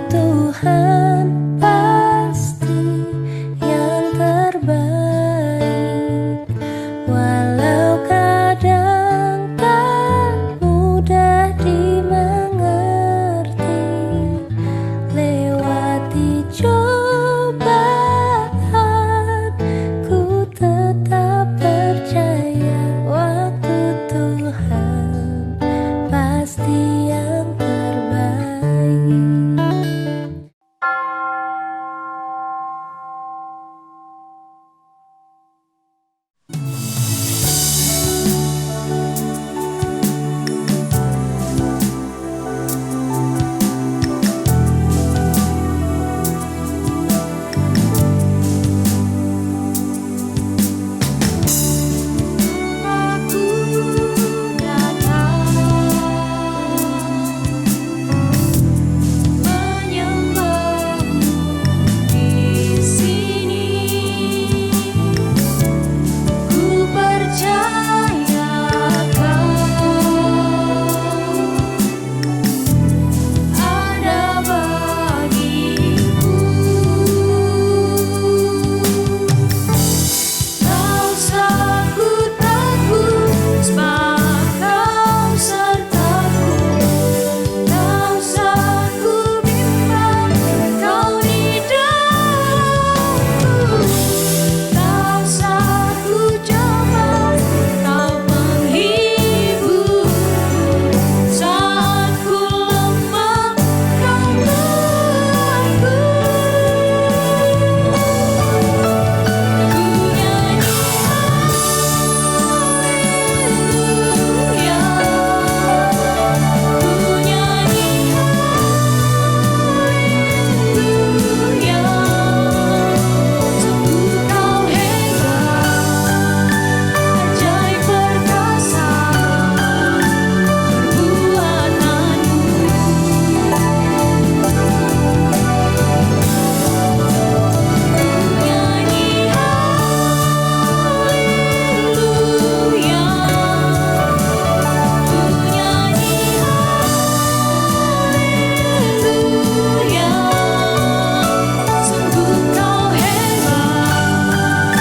Tuhan pasti yang terbaik, walau kadang tak mudah dimengerti. Lewati cobaan, ku tetap percaya waktu Tuhan pasti yang terbaik. Aku datang menyembahmu di sini. Ku percaya Kau ada bagiku. Tak usah ku takut, sebab Kau sertaku. Tak usah ku bimbang, Kau di dalamku. Tak usah ku cemas, Kau menghibur. Saat ku lemah, Kau kuatku. Ku nyanyi haleluya, ku nyanyi haleluya. Sungguh Kau hebat, ajaib perkasa perbuatanmu. Nyanyi haleluya, ku nyanyi haleluya. Sungguh Kau hebat,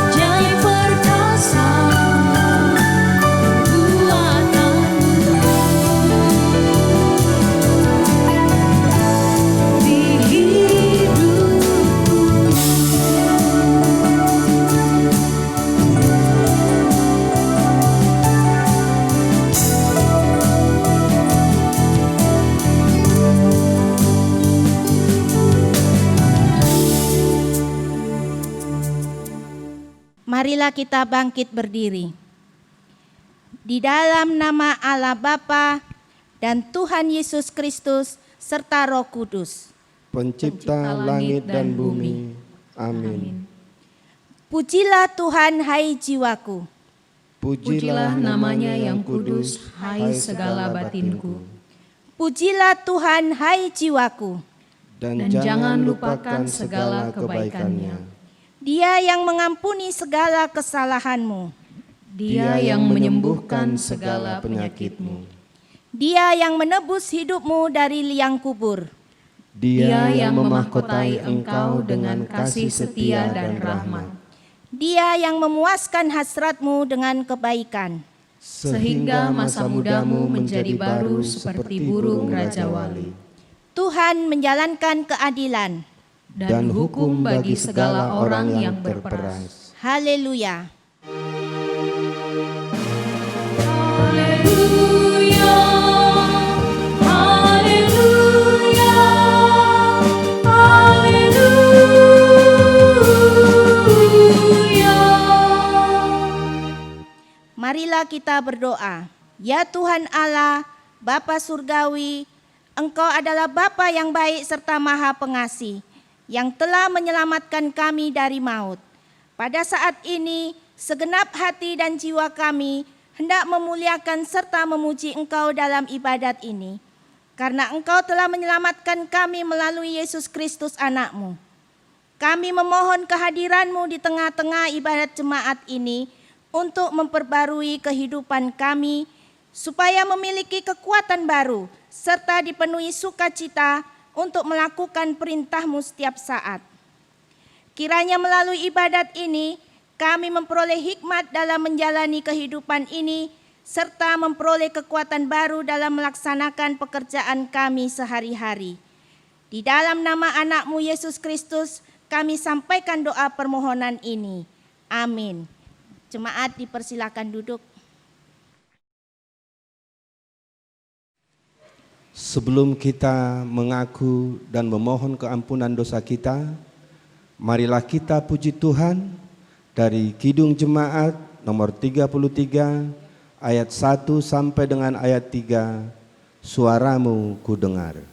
ajaib perkasa perbuatanmu di hidupku. Marilah kita bangkit berdiri. Di dalam nama Allah Bapa dan Tuhan Yesus Kristus serta Roh Kudus. Pencipta langit dan bumi. Amin. Pujilah Tuhan hai jiwaku. Pujilah namanya yang kudus, hai segala batinku. Pujilah Tuhan hai jiwaku. Dan jangan lupakan segala kebaikannya. Dia yang mengampuni segala kesalahanmu. Dia yang menyembuhkan segala penyakitmu. Dia yang menebus hidupmu dari liang kubur. Dia yang memahkotai engkau dengan kasih setia dan rahmat. Dia yang memuaskan hasratmu dengan kebaikan. Sehingga masa mudamu menjadi baru seperti burung Raja Wali. Tuhan menjalankan keadilan. Dan hukum bagi segala orang yang berperas. Haleluya. Haleluya, haleluya, haleluya. Marilah kita berdoa. Ya Tuhan Allah, Bapa Surgawi, Engkau adalah Bapa yang baik serta Maha Pengasih, yang telah menyelamatkan kami dari maut. Pada saat ini, segenap hati dan jiwa kami hendak memuliakan serta memuji Engkau dalam ibadat ini. Karena Engkau telah menyelamatkan kami melalui Yesus Kristus anak-Mu. Kami memohon kehadiran-Mu di tengah-tengah ibadat jemaat ini untuk memperbarui kehidupan kami, supaya memiliki kekuatan baru, serta dipenuhi sukacita untuk melakukan perintah-Mu setiap saat. Kiranya melalui ibadat ini, kami memperoleh hikmat dalam menjalani kehidupan ini, serta memperoleh kekuatan baru dalam melaksanakan pekerjaan kami sehari-hari. Di dalam nama anak-Mu Yesus Kristus, kami sampaikan doa permohonan ini. Amin. Jemaat dipersilakan duduk. Sebelum kita mengaku dan memohon keampunan dosa kita, marilah kita puji Tuhan dari Kidung Jemaat nomor 33 ayat 1 sampai dengan ayat 3. Suaramu ku dengar.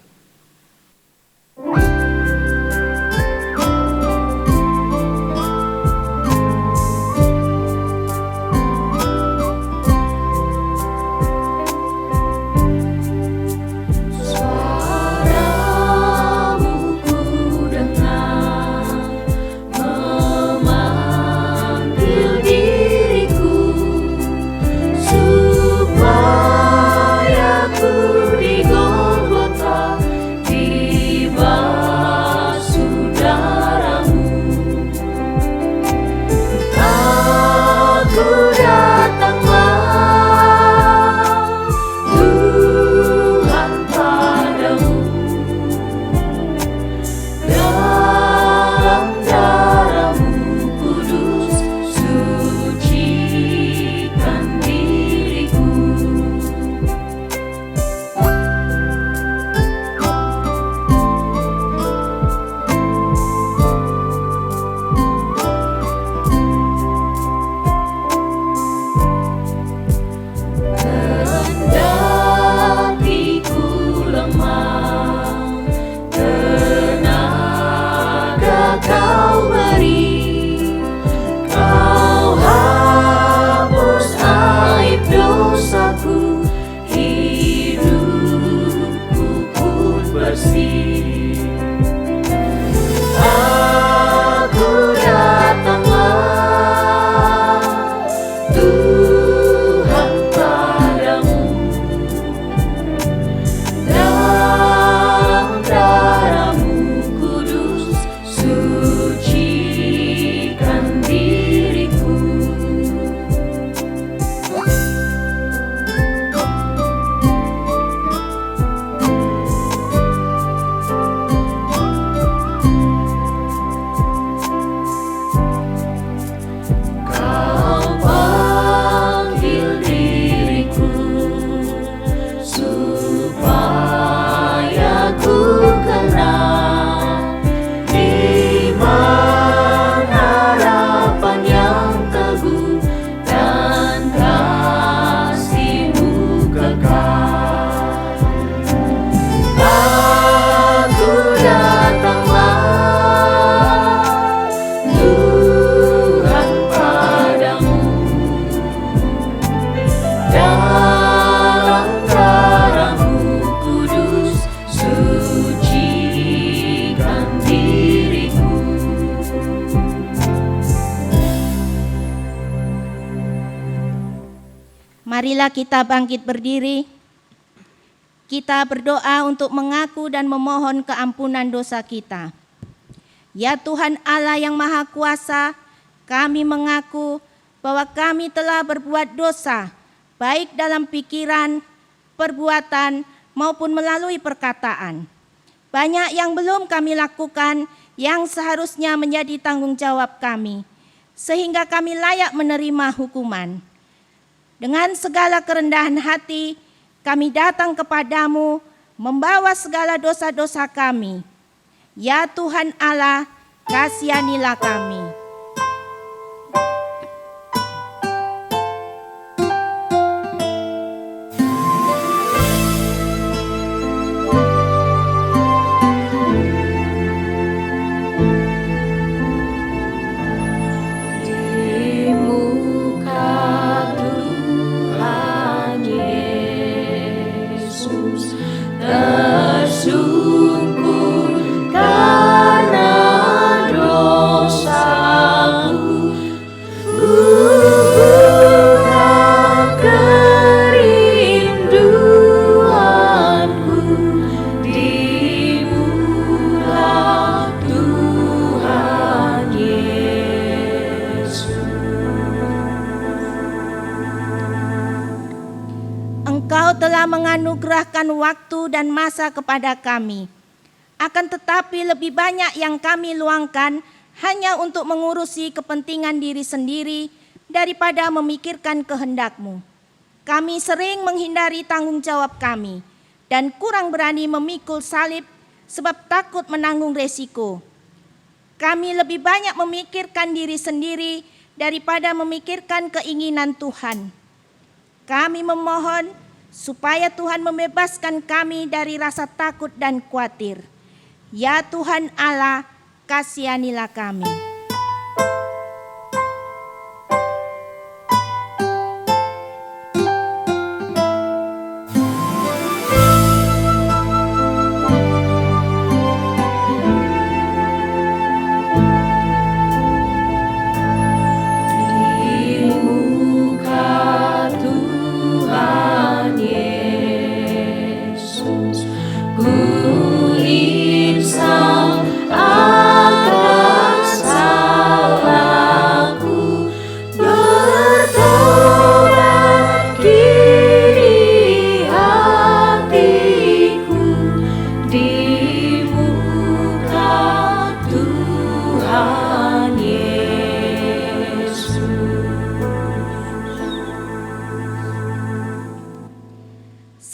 Marilah kita bangkit berdiri. Kita berdoa untuk mengaku dan memohon keampunan dosa kita. Ya Tuhan Allah yang Maha Kuasa, kami mengaku bahwa kami telah berbuat dosa, baik dalam pikiran, perbuatan, maupun melalui perkataan. Banyak yang belum kami lakukan yang seharusnya menjadi tanggung jawab kami, sehingga kami layak menerima hukuman. Dengan segala kerendahan hati, kami datang kepadamu, membawa segala dosa-dosa kami. Ya Tuhan Allah, kasihanilah kami. Tersungkur karena dosa. menganugerahkan waktu dan masa kepada kami. Akan tetapi lebih banyak yang kami luangkan hanya untuk mengurusi kepentingan diri sendiri daripada memikirkan kehendak-Mu. Kami sering menghindari tanggung jawab kami dan kurang berani memikul salib sebab takut menanggung resiko. Kami lebih banyak memikirkan diri sendiri daripada memikirkan keinginan Tuhan. Kami memohon supaya Tuhan membebaskan kami dari rasa takut dan khawatir. Ya Tuhan Allah, kasihanilah kami.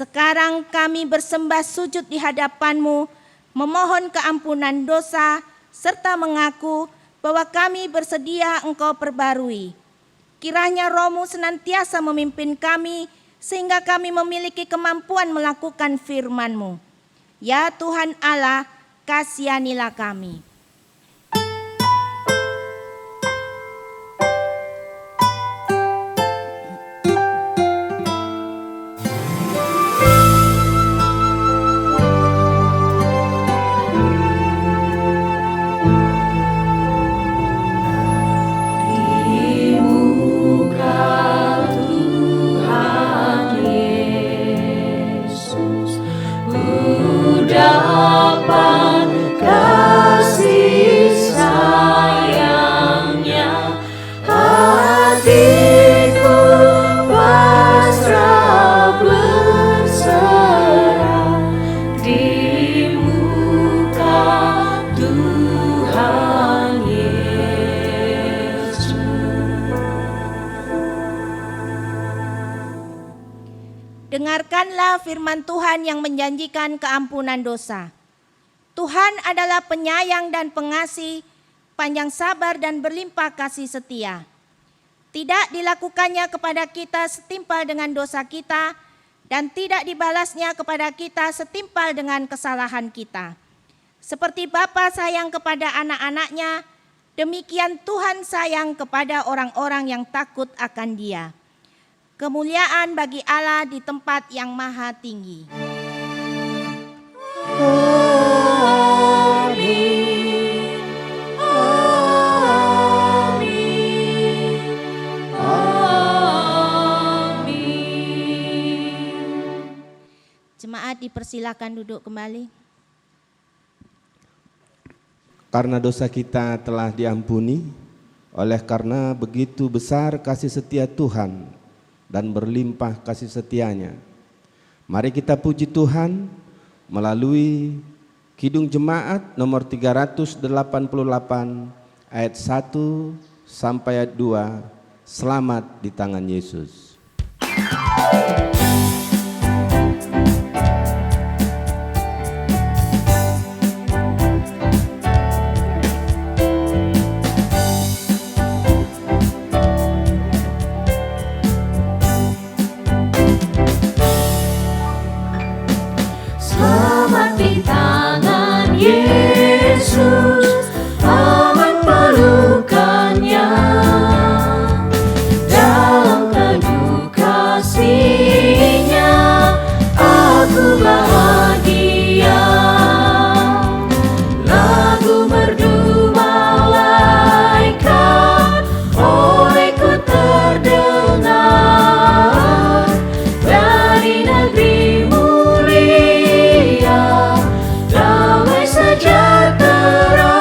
Sekarang kami bersembah sujud di hadapan-Mu, memohon keampunan dosa, serta mengaku bahwa kami bersedia Engkau perbarui. Kiranya Roh-Mu senantiasa memimpin kami, sehingga kami memiliki kemampuan melakukan firman-Mu. Ya Tuhan Allah, kasihanilah kami. Dengarkanlah firman Tuhan yang menjanjikan keampunan dosa. Tuhan adalah penyayang dan pengasih, panjang sabar dan berlimpah kasih setia. Tidak dilakukannya kepada kita setimpal dengan dosa kita, dan tidak dibalasnya kepada kita setimpal dengan kesalahan kita. Seperti Bapa sayang kepada anak-anaknya, demikian Tuhan sayang kepada orang-orang yang takut akan Dia. Kemuliaan bagi Allah di tempat yang maha tinggi. Amin. Amin. Amin. Jemaat dipersilakan duduk kembali. Karena dosa kita telah diampuni, oleh karena begitu besar kasih setia Tuhan dan berlimpah kasih setianya, mari kita puji Tuhan melalui Kidung Jemaat nomor 388 ayat 1 sampai ayat 2, Selamat di tangan Yesus. Yesus, aman pelukannya, dalam teduh kasih-Nya aku bahagia. Lagu merdu malaikat olehku terdengar, dari negeri mulia damai sejahtera.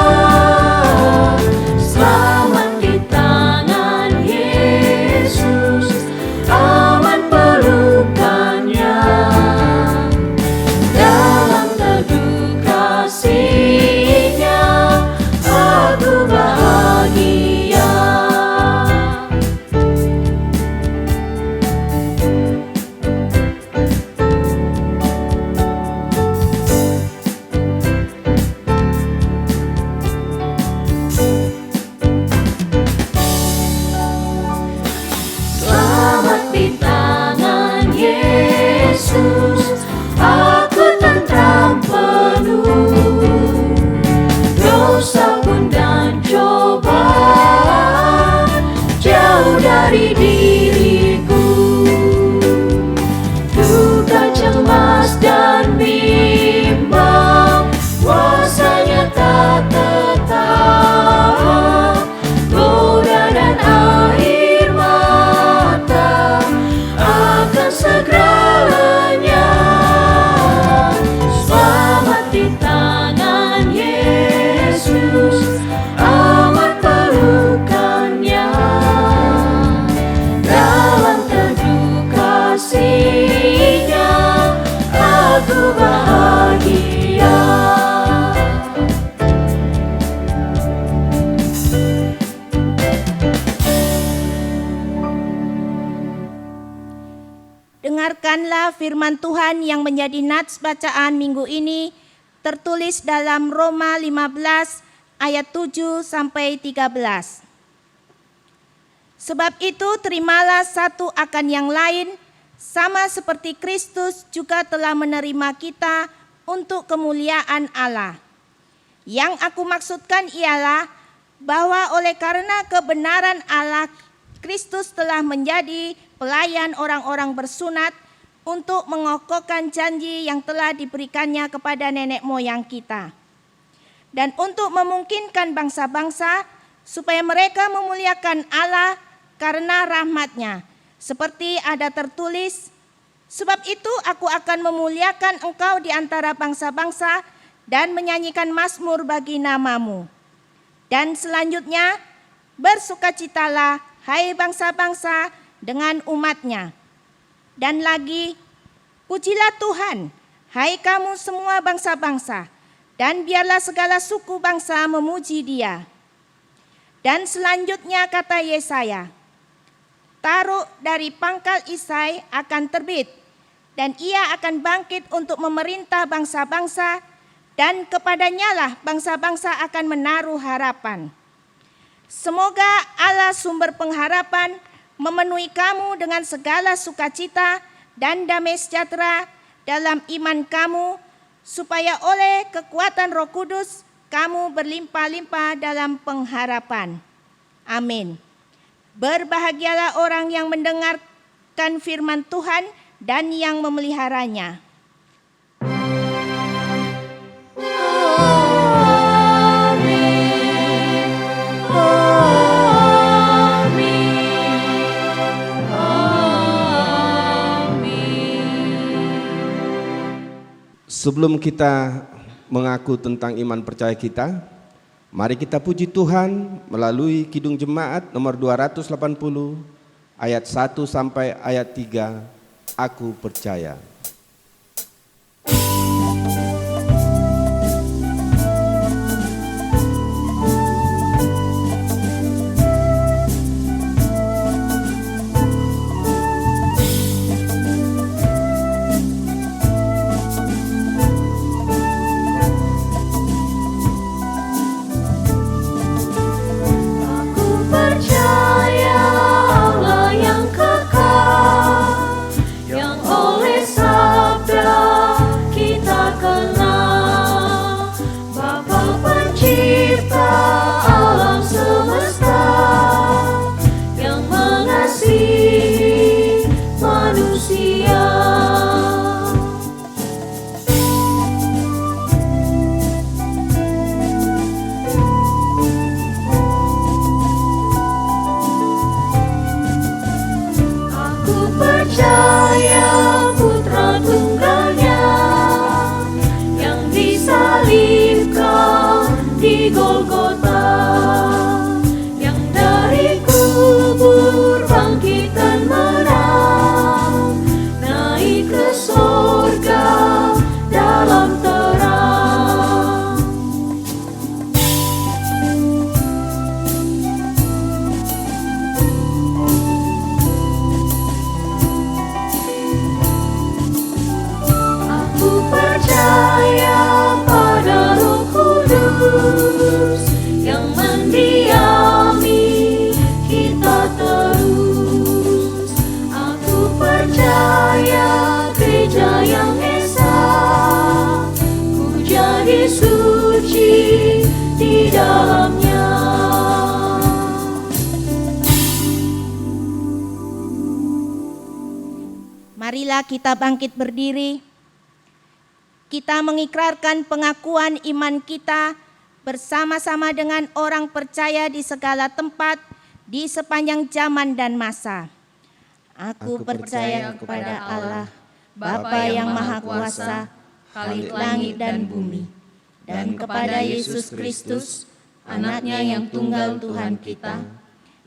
Inilah firman Tuhan yang menjadi nats bacaan minggu ini, tertulis dalam Roma 15 ayat 7 sampai 13. Sebab itu terimalah satu akan yang lain, sama seperti Kristus juga telah menerima kita untuk kemuliaan Allah. Yang aku maksudkan ialah bahwa oleh karena kebenaran Allah, Kristus telah menjadi pelayan orang-orang bersunat untuk mengokohkan janji yang telah diberikannya kepada nenek moyang kita. Dan untuk memungkinkan bangsa-bangsa supaya mereka memuliakan Allah karena rahmat-Nya. Seperti ada tertulis, sebab itu aku akan memuliakan engkau di antara bangsa-bangsa dan menyanyikan mazmur bagi nama-Mu. Dan selanjutnya, bersukacitalah hai bangsa-bangsa dengan umat-Nya. Dan lagi, pujilah Tuhan, hai kamu semua bangsa-bangsa, dan biarlah segala suku bangsa memuji Dia. Dan selanjutnya kata Yesaya, taruh dari pangkal Isai akan terbit, dan ia akan bangkit untuk memerintah bangsa-bangsa, dan kepadanya lah bangsa-bangsa akan menaruh harapan. Semoga Allah sumber pengharapan memenuhi kamu dengan segala sukacita dan damai sejahtera dalam iman kamu, supaya oleh kekuatan Roh Kudus kamu berlimpah-limpah dalam pengharapan. Amin. Berbahagialah orang yang mendengarkan firman Tuhan dan yang memeliharanya. Sebelum kita mengaku tentang iman percaya kita, mari kita puji Tuhan melalui Kidung Jemaat nomor 280 ayat 1 sampai ayat 3, aku percaya. Marilah kita bangkit berdiri. Kita mengikrarkan pengakuan iman kita bersama-sama dengan orang percaya di segala tempat, di sepanjang zaman dan masa. Aku percaya kepada Allah, Bapa yang Maha Kuasa, Khalik langit dan bumi, dan kepada Yesus Kristus, Anak-Nya yang tunggal Tuhan kita,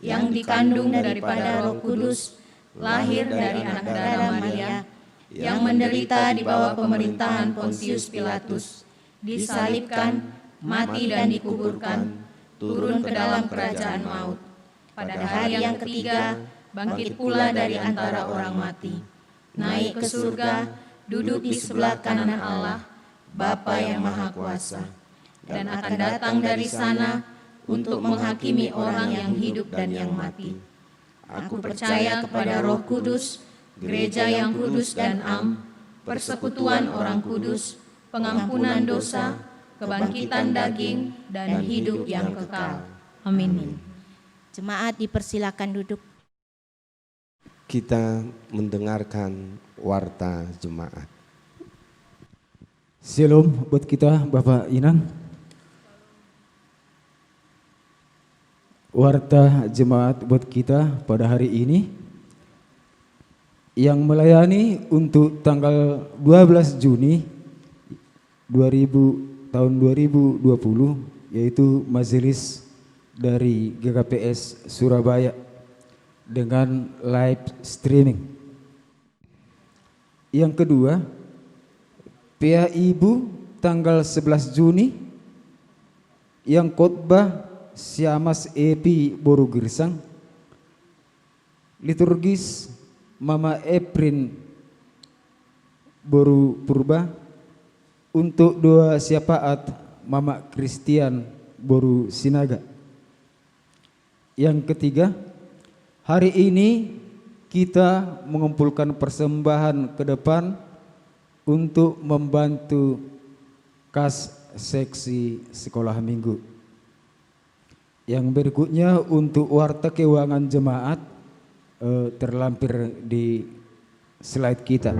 yang dikandung daripada Roh Kudus, lahir dari anak darah Maria, yang menderita di bawah pemerintahan Pontius Pilatus, disalibkan, mati dan dikuburkan, turun ke dalam kerajaan maut. Pada hari yang ketiga, bangkit pula dari antara orang mati, naik ke surga, duduk di sebelah kanan Allah, Bapa yang Maha Kuasa, dan akan datang dari sana untuk menghakimi orang yang hidup dan yang mati. Aku percaya kepada Roh Kudus, gereja yang kudus dan am, persekutuan orang kudus, pengampunan dosa, kebangkitan daging, dan hidup yang kekal. Amin. Jemaat dipersilakan duduk. Kita mendengarkan warta jemaat. Shalom buat kita Bapak Inang. Warta jemaat buat kita pada hari ini yang melayani untuk tanggal 12 Juni 2020 yaitu majelis dari GKPS Surabaya dengan live streaming. Yang kedua, PA Ibu tanggal 11 Juni yang khotbah Siamas Epi Boru Girsang, liturgis Mama Eprin Boru Purba, untuk doa syafaat Mama Christian Boru Sinaga. Yang ketiga, hari ini kita mengumpulkan persembahan ke depan untuk membantu kas seksi sekolah minggu. Yang berikutnya untuk warta keuangan jemaat terlampir di slide kita.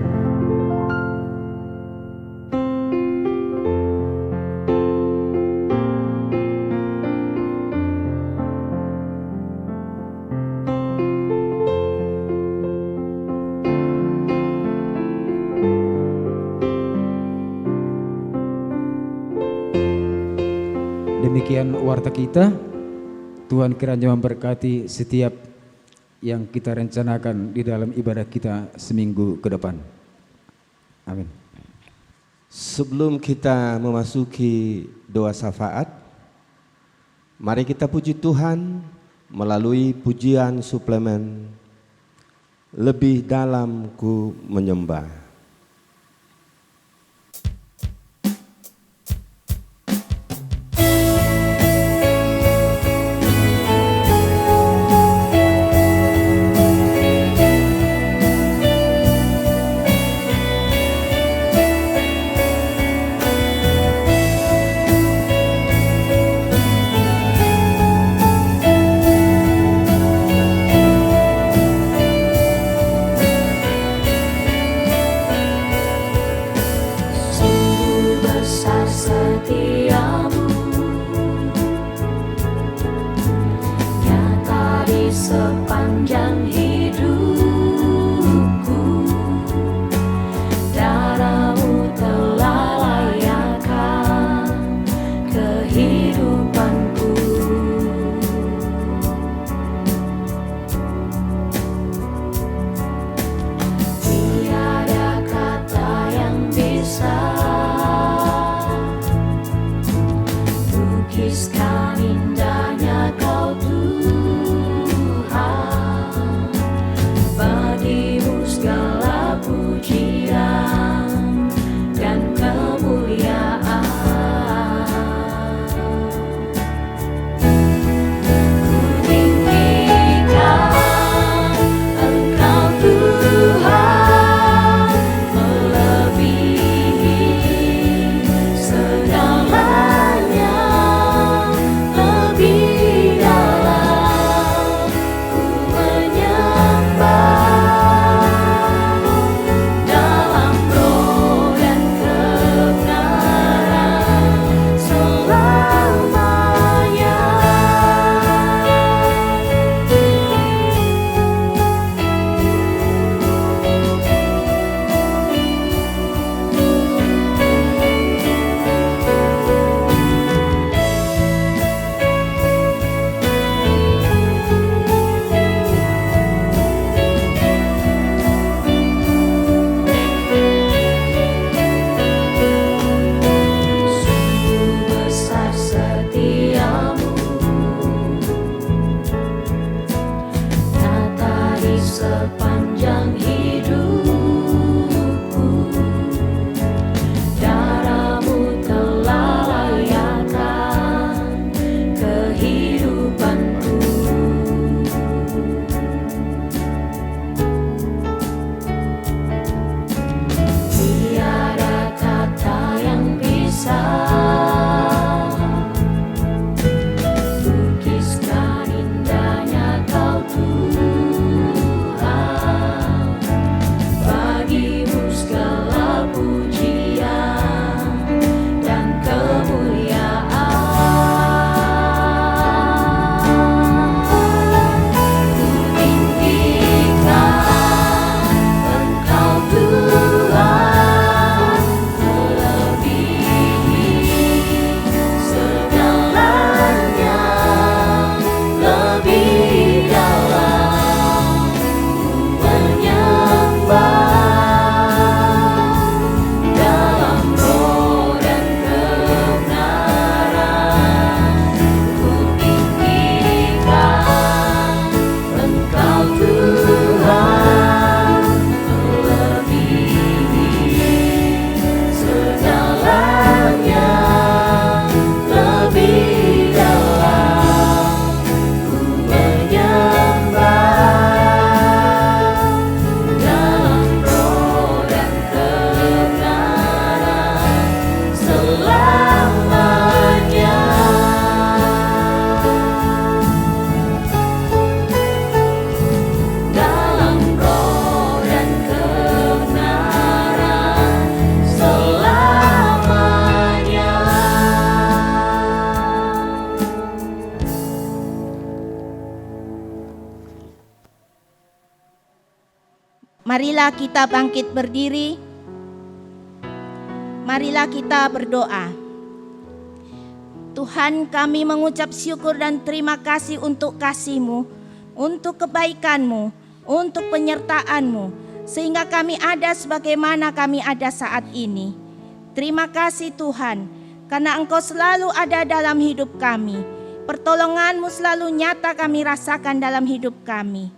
Demikian warta kita. Tuhan kiranya memberkati setiap yang kita rencanakan di dalam ibadah kita seminggu ke depan. Amin. Sebelum kita memasuki doa syafaat, mari kita puji Tuhan melalui pujian suplemen Lebih Dalam Ku Menyembah. selamanya. Dalam roh dan kebenaran selamanya. Marilah kita bangkit berdiri. Marilah kita berdoa. Tuhan, kami mengucap syukur dan terima kasih untuk kasih-Mu, untuk kebaikan-Mu, untuk penyertaan-Mu, sehingga kami ada sebagaimana kami ada saat ini. Terima kasih Tuhan, karena Engkau selalu ada dalam hidup kami. Pertolongan-Mu selalu nyata kami rasakan dalam hidup kami.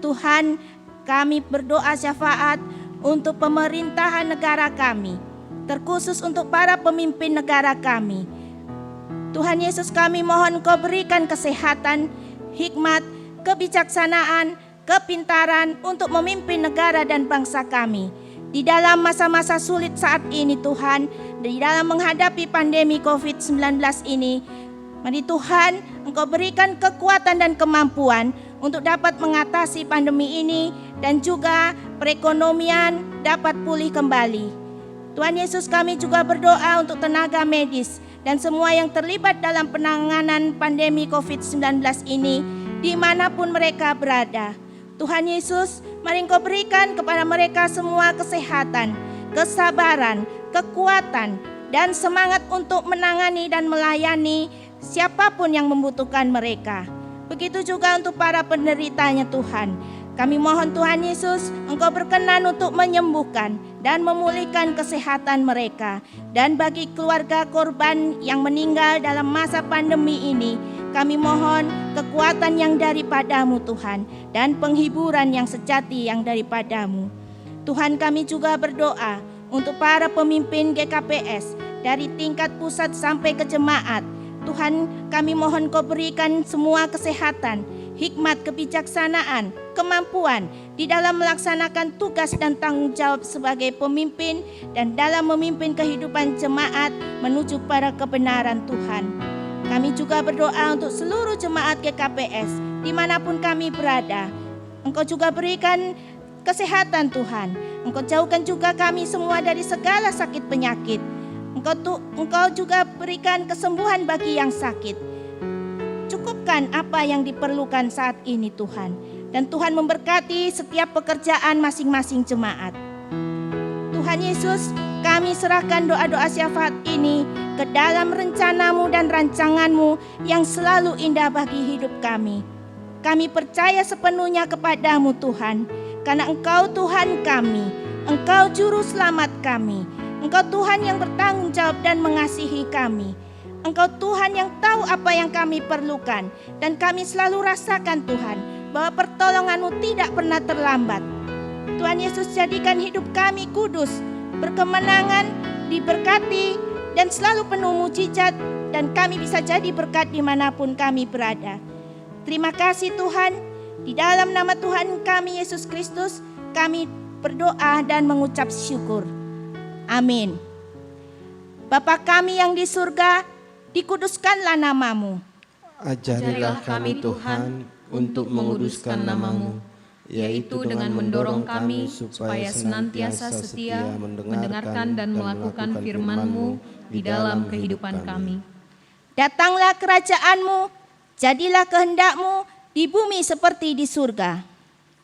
Tuhan, kami berdoa syafaat untuk pemerintahan negara kami, terkhusus untuk para pemimpin negara kami. Tuhan Yesus, kami mohon Kau berikan kesehatan, hikmat, kebijaksanaan, kepintaran untuk memimpin negara dan bangsa kami. Di dalam masa-masa sulit saat ini Tuhan, di dalam menghadapi pandemi COVID-19 ini, mari Tuhan Engkau berikan kekuatan dan kemampuan untuk dapat mengatasi pandemi ini dan juga perekonomian dapat pulih kembali. Tuhan Yesus, kami juga berdoa untuk tenaga medis dan semua yang terlibat dalam penanganan pandemi COVID-19 ini dimanapun mereka berada. Tuhan Yesus, mari Engkau berikan kepada mereka semua kesehatan, kesabaran, kekuatan, dan semangat untuk menangani dan melayani siapapun yang membutuhkan mereka. Begitu juga untuk para penderitanya Tuhan. Kami mohon Tuhan Yesus, Engkau berkenan untuk menyembuhkan dan memulihkan kesehatan mereka. Dan bagi keluarga korban yang meninggal dalam masa pandemi ini, kami mohon kekuatan yang daripadamu Tuhan, dan penghiburan yang sejati yang daripadamu. Tuhan, kami juga berdoa untuk para pemimpin GKPS dari tingkat pusat sampai ke jemaat. Tuhan, kami mohon Kau berikan semua kesehatan, hikmat, kebijaksanaan, kemampuan di dalam melaksanakan tugas dan tanggung jawab sebagai pemimpin dan dalam memimpin kehidupan jemaat menuju pada kebenaran Tuhan. Kami juga berdoa untuk seluruh jemaat GKPS dimanapun kami berada. Engkau juga berikan kesehatan Tuhan. Engkau jauhkan juga kami semua dari segala sakit penyakit. Engkau juga berikan kesembuhan bagi yang sakit. Cukupkan apa yang diperlukan saat ini Tuhan. Dan Tuhan memberkati setiap pekerjaan masing-masing jemaat. Tuhan Yesus, kami serahkan doa-doa syafaat ini ke dalam rencana-Mu dan rancangan-Mu yang selalu indah bagi hidup kami. Kami percaya sepenuhnya kepadamu Tuhan, karena Engkau Tuhan kami, Engkau Juru Selamat kami, Engkau Tuhan yang bertanggung jawab dan mengasihi kami. Engkau Tuhan yang tahu apa yang kami perlukan, dan kami selalu rasakan Tuhan, bahwa pertolongan-Mu tidak pernah terlambat. Tuhan Yesus, jadikan hidup kami kudus, berkemenangan, diberkati, dan selalu penuh mujizat, dan kami bisa jadi berkat dimanapun kami berada. Terima kasih Tuhan, di dalam nama Tuhan kami Yesus Kristus, kami berdoa dan mengucap syukur. Amin. Bapa kami yang di surga, dikuduskanlah nama-Mu. Ajarilah kami Tuhan untuk menguduskan nama-Mu, yaitu dengan mendorong kami supaya senantiasa setia mendengarkan dan melakukan firman-Mu di dalam kehidupan kami. Datanglah kerajaan-Mu, jadilah kehendak-Mu di bumi seperti di surga.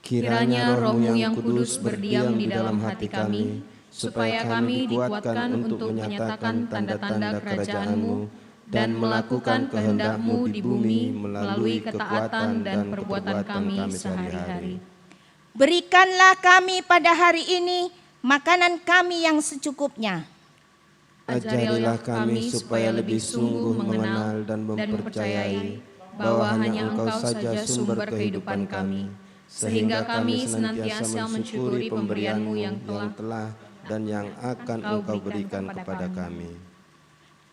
Kiranya Roh-Mu yang kudus berdiam di dalam hati kami, supaya kami dikuatkan untuk menyatakan tanda-tanda kerajaan-Mu dan melakukan kehendak-Mu di bumi melalui ketaatan dan perbuatan kami sehari-hari. Berikanlah kami pada hari ini makanan kami yang secukupnya. Ajarilah kami supaya lebih sungguh mengenal dan mempercayai bahwa hanya Engkau saja sumber kehidupan kami, sehingga kami senantiasa mensyukuri pemberian-Mu yang telah dan yang akan Engkau berikan kepada kami.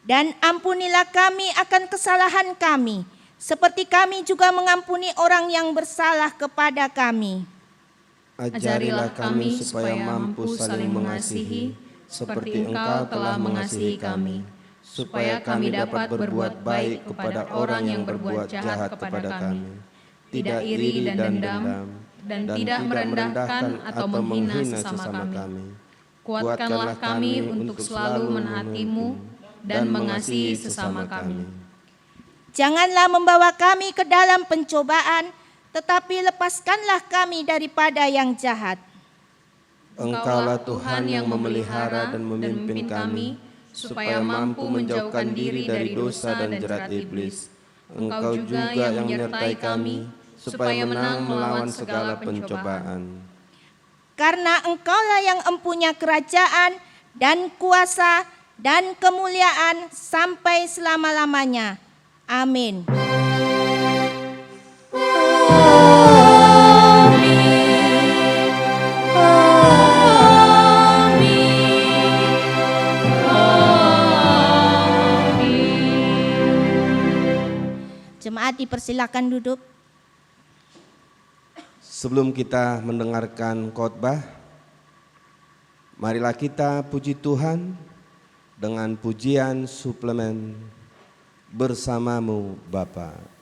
Dan ampunilah kami akan kesalahan kami, seperti kami juga mengampuni orang yang bersalah kepada kami. Ajarilah kami supaya mampu saling mengasihi, seperti Engkau telah mengasihi kami, supaya kami dapat berbuat baik kepada orang yang berbuat jahat kepada kami, tidak iri dan dendam, dan tidak merendahkan atau menghina sesama kami. Kuatkanlah kami untuk selalu menaati-Mu dan mengasihi sesama kami. Janganlah membawa kami ke dalam pencobaan, tetapi lepaskanlah kami daripada yang jahat. Engkaulah Tuhan yang memelihara dan memimpin kami, supaya mampu menjauhkan diri dari dosa dan jerat iblis. Engkau juga yang menyertai kami, supaya menang melawan segala pencobaan. Karena Engkaulah yang empunya kerajaan dan kuasa dan kemuliaan sampai selama-lamanya. Amin. Jemaat dipersilakan duduk. Sebelum kita mendengarkan khotbah, marilah kita puji Tuhan dengan pujian suplemen Bersamamu Bapa.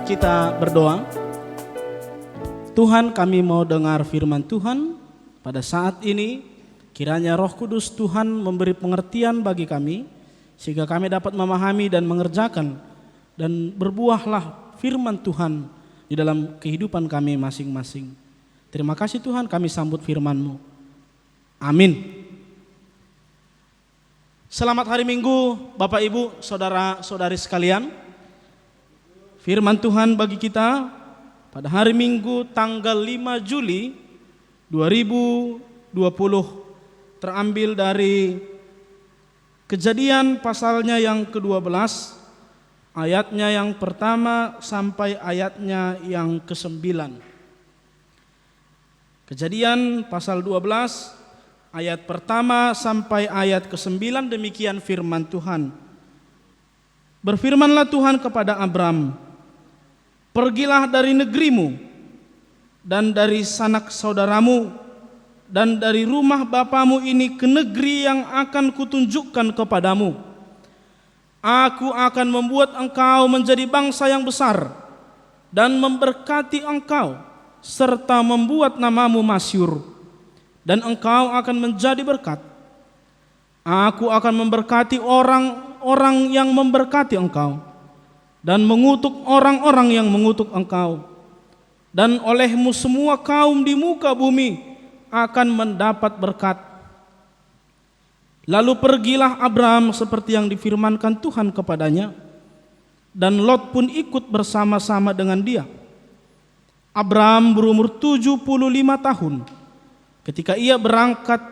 kita berdoa. Tuhan, kami mau dengar firman Tuhan pada saat ini. Kiranya Roh Kudus Tuhan memberi pengertian bagi kami, sehingga kami dapat memahami dan mengerjakan, dan berbuahlah firman Tuhan di dalam kehidupan kami masing-masing. Terima kasih Tuhan, kami sambut firman-Mu. Amin. Selamat hari Minggu Bapak Ibu, saudara-saudari sekalian. Firman Tuhan bagi kita pada hari Minggu tanggal 5 Juli 2020 terambil dari Kejadian pasalnya yang ke-12, ayatnya yang pertama sampai ayatnya yang ke-9. Kejadian pasal 12 ayat pertama sampai ayat ke-9, demikian firman Tuhan. Berfirmanlah Tuhan kepada Abram, "Pergilah dari negerimu dan dari sanak saudaramu dan dari rumah bapamu ini ke negeri yang akan kutunjukkan kepadamu. Aku akan membuat engkau menjadi bangsa yang besar dan memberkati engkau serta membuat namamu masyhur, dan engkau akan menjadi berkat. Aku akan memberkati orang-orang yang memberkati engkau dan mengutuk orang-orang yang mengutuk engkau, dan olehmu semua kaum di muka bumi akan mendapat berkat." Lalu pergilah Abram seperti yang difirmankan Tuhan kepadanya, dan Lot pun ikut bersama-sama dengan dia. Abram berumur 75 tahun ketika ia berangkat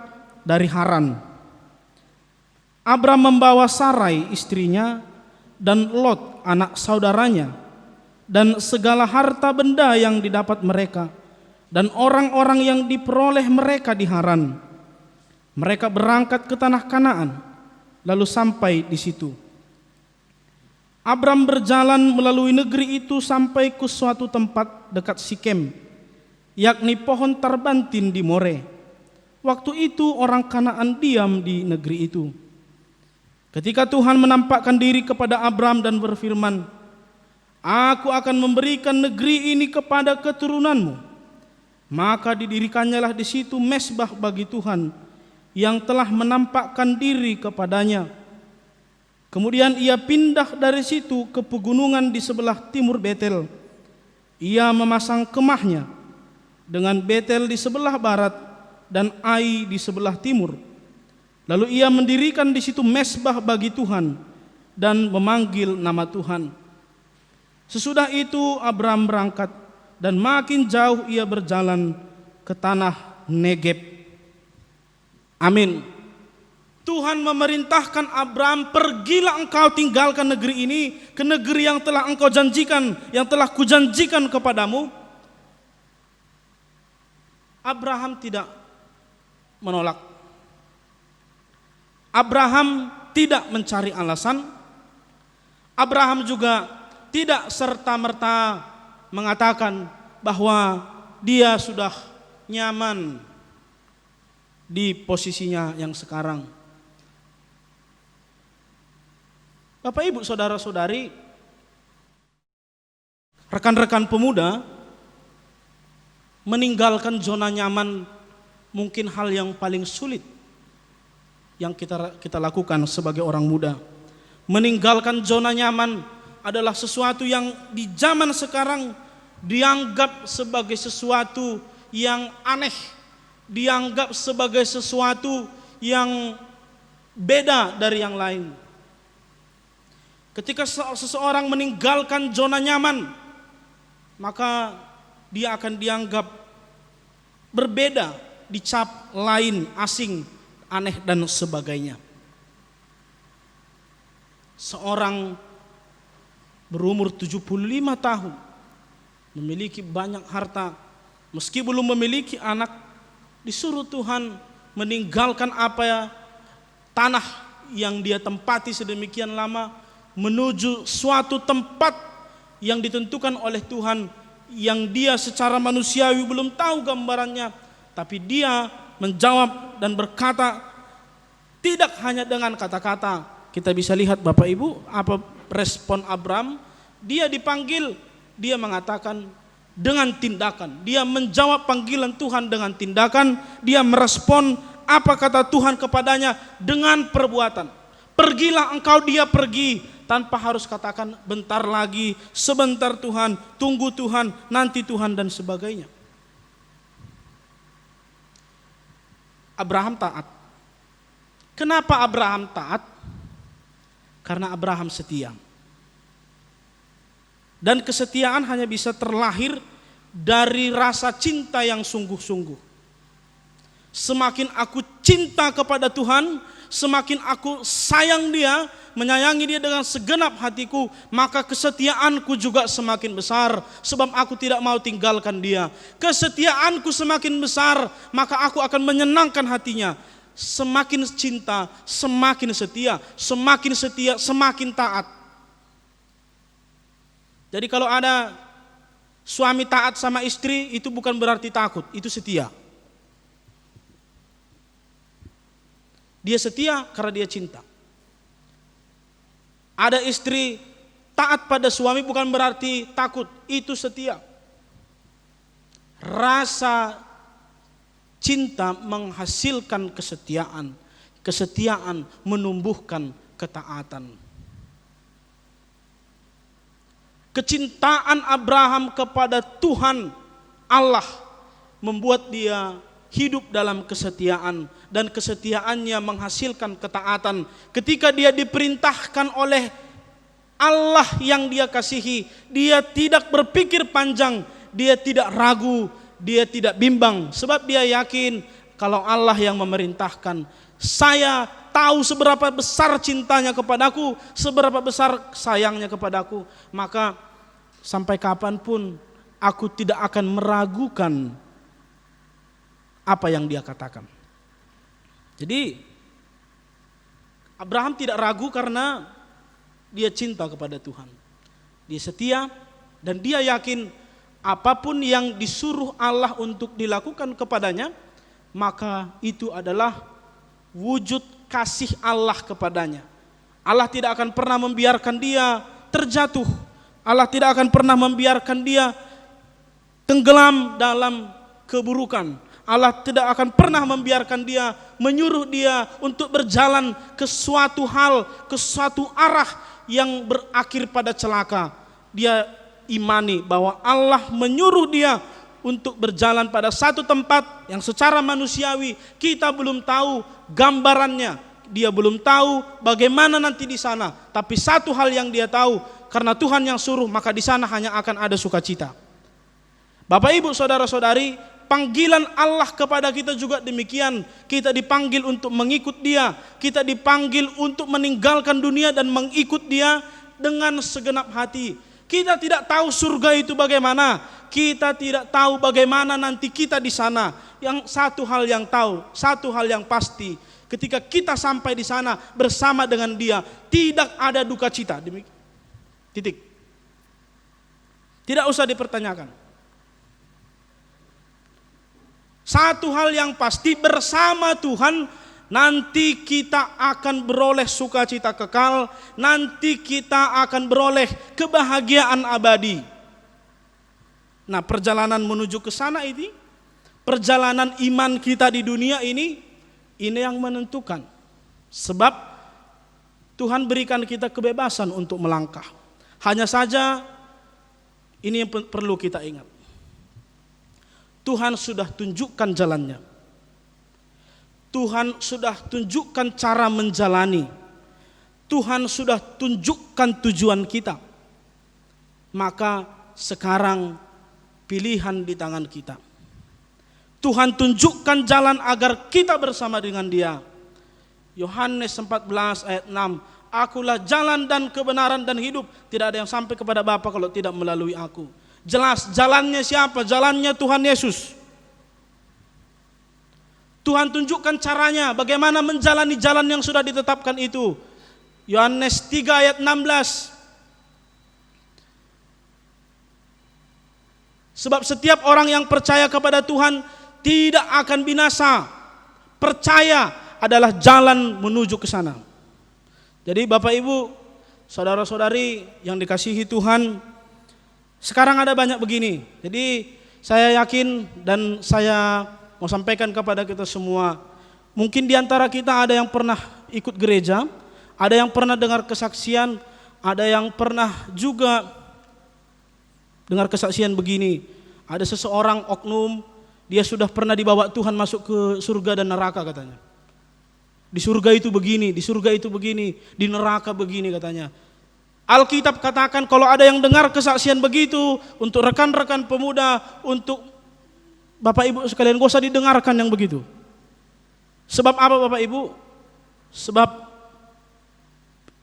dari Haran. Abram membawa Sarai istrinya dan Lot anak saudaranya dan segala harta benda yang didapat mereka dan orang-orang yang diperoleh mereka di Haran. Mereka berangkat ke tanah Kanaan, lalu sampai di situ. Abram berjalan melalui negeri itu sampai ke suatu tempat dekat Sikem, yakni pohon tarbantin di More. Waktu itu orang Kanaan diam di negeri itu. Ketika Tuhan menampakkan diri kepada Abram dan berfirman, "Aku akan memberikan negeri ini kepada keturunanmu." Maka didirikannya di situ mezbah bagi Tuhan yang telah menampakkan diri kepadanya. Kemudian ia pindah dari situ ke pegunungan di sebelah timur Betel. Ia memasang kemahnya dengan Betel di sebelah barat dan Ai di sebelah timur. Lalu ia mendirikan di situ mezbah bagi Tuhan dan memanggil nama Tuhan. Sesudah itu Abram berangkat dan makin jauh ia berjalan ke tanah Negeb. Amin. Tuhan memerintahkan Abram, "Pergilah engkau tinggalkan negeri ini, ke negeri yang telah engkau janjikan, yang telah kujanjikan kepadamu." Abraham tidak menolak. Abraham tidak mencari alasan. Abraham juga tidak serta-merta mengatakan bahwa dia sudah nyaman di posisinya yang sekarang. Bapak Ibu saudara-saudari, rekan-rekan pemuda, meninggalkan zona nyaman mungkin hal yang paling sulit yang kita lakukan sebagai orang muda. Meninggalkan zona nyaman adalah sesuatu yang di zaman sekarang dianggap sebagai sesuatu yang aneh, dianggap sebagai sesuatu yang beda dari yang lain. Ketika seseorang meninggalkan zona nyaman, maka dia akan dianggap berbeda, dicap lain, asing, aneh dan sebagainya. Seorang berumur 75 tahun, memiliki banyak harta, meski belum memiliki anak, disuruh Tuhan meninggalkan tanah yang dia tempati sedemikian lama, menuju suatu tempat yang ditentukan oleh Tuhan, yang dia secara manusiawi belum tahu gambarannya, tapi dia menjawab dan berkata, tidak hanya dengan kata-kata. Kita bisa lihat Bapak Ibu apa respon Abram. Dia dipanggil dia mengatakan dengan tindakan. Dia menjawab panggilan Tuhan dengan tindakan. Dia merespon apa kata Tuhan kepadanya dengan perbuatan. Pergilah engkau, dia pergi tanpa harus katakan bentar lagi, sebentar Tuhan, tunggu Tuhan, nanti Tuhan dan sebagainya. Abraham taat. Kenapa Abraham taat? Karena Abraham setia. Dan kesetiaan hanya bisa terlahir dari rasa cinta yang sungguh-sungguh. Semakin aku cinta kepada Tuhan, semakin aku sayang Dia, menyayangi Dia dengan segenap hatiku, maka kesetiaanku juga semakin besar, sebab aku tidak mau tinggalkan Dia. Kesetiaanku semakin besar, maka aku akan menyenangkan hatinya. Semakin cinta, semakin setia, semakin taat. Jadi kalau ada suami taat sama istri, itu bukan berarti takut, itu setia. Dia setia karena dia cinta. Ada istri taat pada suami bukan berarti takut, itu setia. Rasa cinta menghasilkan kesetiaan. Kesetiaan menumbuhkan ketaatan. Kecintaan Abraham kepada Tuhan Allah membuat dia hidup dalam kesetiaan, dan kesetiaannya menghasilkan ketaatan. Ketika dia diperintahkan oleh Allah yang dia kasihi, dia tidak berpikir panjang, dia tidak ragu, dia tidak bimbang, sebab dia yakin kalau Allah yang memerintahkan. Saya tahu seberapa besar cintanya kepadaku, seberapa besar sayangnya kepadaku, maka sampai kapanpun aku tidak akan meragukan apa yang dia katakan. Jadi Abraham tidak ragu karena dia cinta kepada Tuhan. Dia setia dan dia yakin apapun yang disuruh Allah untuk dilakukan kepadanya, maka itu adalah wujud kasih Allah kepadanya. Allah tidak akan pernah membiarkan dia terjatuh. Allah tidak akan pernah membiarkan dia tenggelam dalam keburukan. Allah tidak akan pernah membiarkan dia, menyuruh dia untuk berjalan ke suatu hal, ke suatu arah yang berakhir pada celaka. Dia imani bahwa Allah menyuruh dia untuk berjalan pada satu tempat yang secara manusiawi kita belum tahu gambarannya. Dia belum tahu bagaimana nanti di sana. Tapi satu hal yang dia tahu, karena Tuhan yang suruh, maka di sana hanya akan ada sukacita. Bapak Ibu saudara-saudari, panggilan Allah kepada kita juga demikian. Kita dipanggil untuk mengikut Dia. Kita dipanggil untuk meninggalkan dunia dan mengikut Dia dengan segenap hati. Kita tidak tahu surga itu bagaimana. Kita tidak tahu bagaimana nanti kita di sana. Yang satu hal yang tahu, satu hal yang pasti, ketika kita sampai di sana bersama dengan Dia, tidak ada duka cita. Titik. Tidak usah dipertanyakan. Satu hal yang pasti, bersama Tuhan nanti kita akan beroleh sukacita kekal, nanti kita akan beroleh kebahagiaan abadi. Nah, perjalanan menuju ke sana ini, perjalanan iman kita di dunia ini yang menentukan. Sebab Tuhan berikan kita kebebasan untuk melangkah. Hanya saja ini yang perlu kita ingat. Tuhan sudah tunjukkan jalannya. Tuhan sudah tunjukkan cara menjalani. Tuhan sudah tunjukkan tujuan kita. Maka sekarang pilihan di tangan kita. Tuhan tunjukkan jalan agar kita bersama dengan Dia. Yohanes 14 ayat 6. Akulah jalan dan kebenaran dan hidup. Tidak ada yang sampai kepada Bapa kalau tidak melalui aku. Jelas jalannya siapa? Jalannya Tuhan Yesus. Tuhan tunjukkan caranya bagaimana menjalani jalan yang sudah ditetapkan itu. Yohanes 3 ayat 16. Sebab setiap orang yang percaya kepada Tuhan tidak akan binasa. Percaya adalah jalan menuju ke sana. Jadi Bapak Ibu, saudara-saudari yang dikasihi Tuhan, Sekarang ada banyak begini. Jadi saya yakin dan saya mau sampaikan kepada kita semua, mungkin di antara kita ada yang pernah ikut gereja, ada yang pernah dengar kesaksian, ada yang pernah juga dengar kesaksian begini. Ada seseorang oknum, dia sudah pernah dibawa Tuhan masuk ke surga dan neraka katanya. Di surga itu begini, di surga itu begini, di neraka begini katanya. Alkitab katakan kalau ada yang dengar kesaksian begitu, untuk rekan-rekan pemuda, untuk Bapak Ibu sekalian, gak usah didengarkan yang begitu. Sebab apa Bapak Ibu? Sebab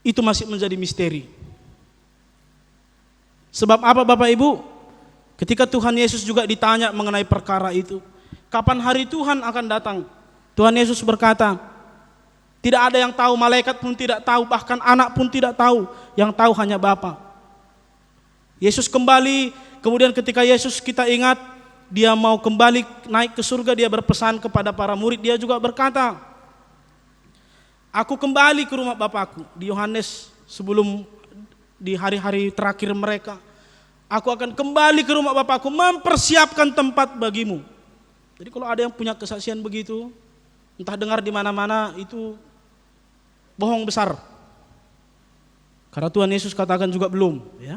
itu masih menjadi misteri. Sebab apa Bapak Ibu? Ketika Tuhan Yesus juga ditanya mengenai perkara itu, kapan hari Tuhan akan datang? Tuhan Yesus berkata, tidak ada yang tahu, malaikat pun tidak tahu, bahkan anak pun tidak tahu, yang tahu hanya Bapa. Yesus kembali, kemudian ketika Yesus kita ingat, dia mau kembali naik ke surga, dia berpesan kepada para murid, dia juga berkata, aku kembali ke rumah Bapakku. Di Yohanes sebelum di hari-hari terakhir mereka, aku akan kembali ke rumah Bapakku, mempersiapkan tempat bagimu. Jadi kalau ada yang punya kesaksian begitu, entah dengar di mana-mana, itu bohong besar. Karena Tuhan Yesus katakan juga belum, ya.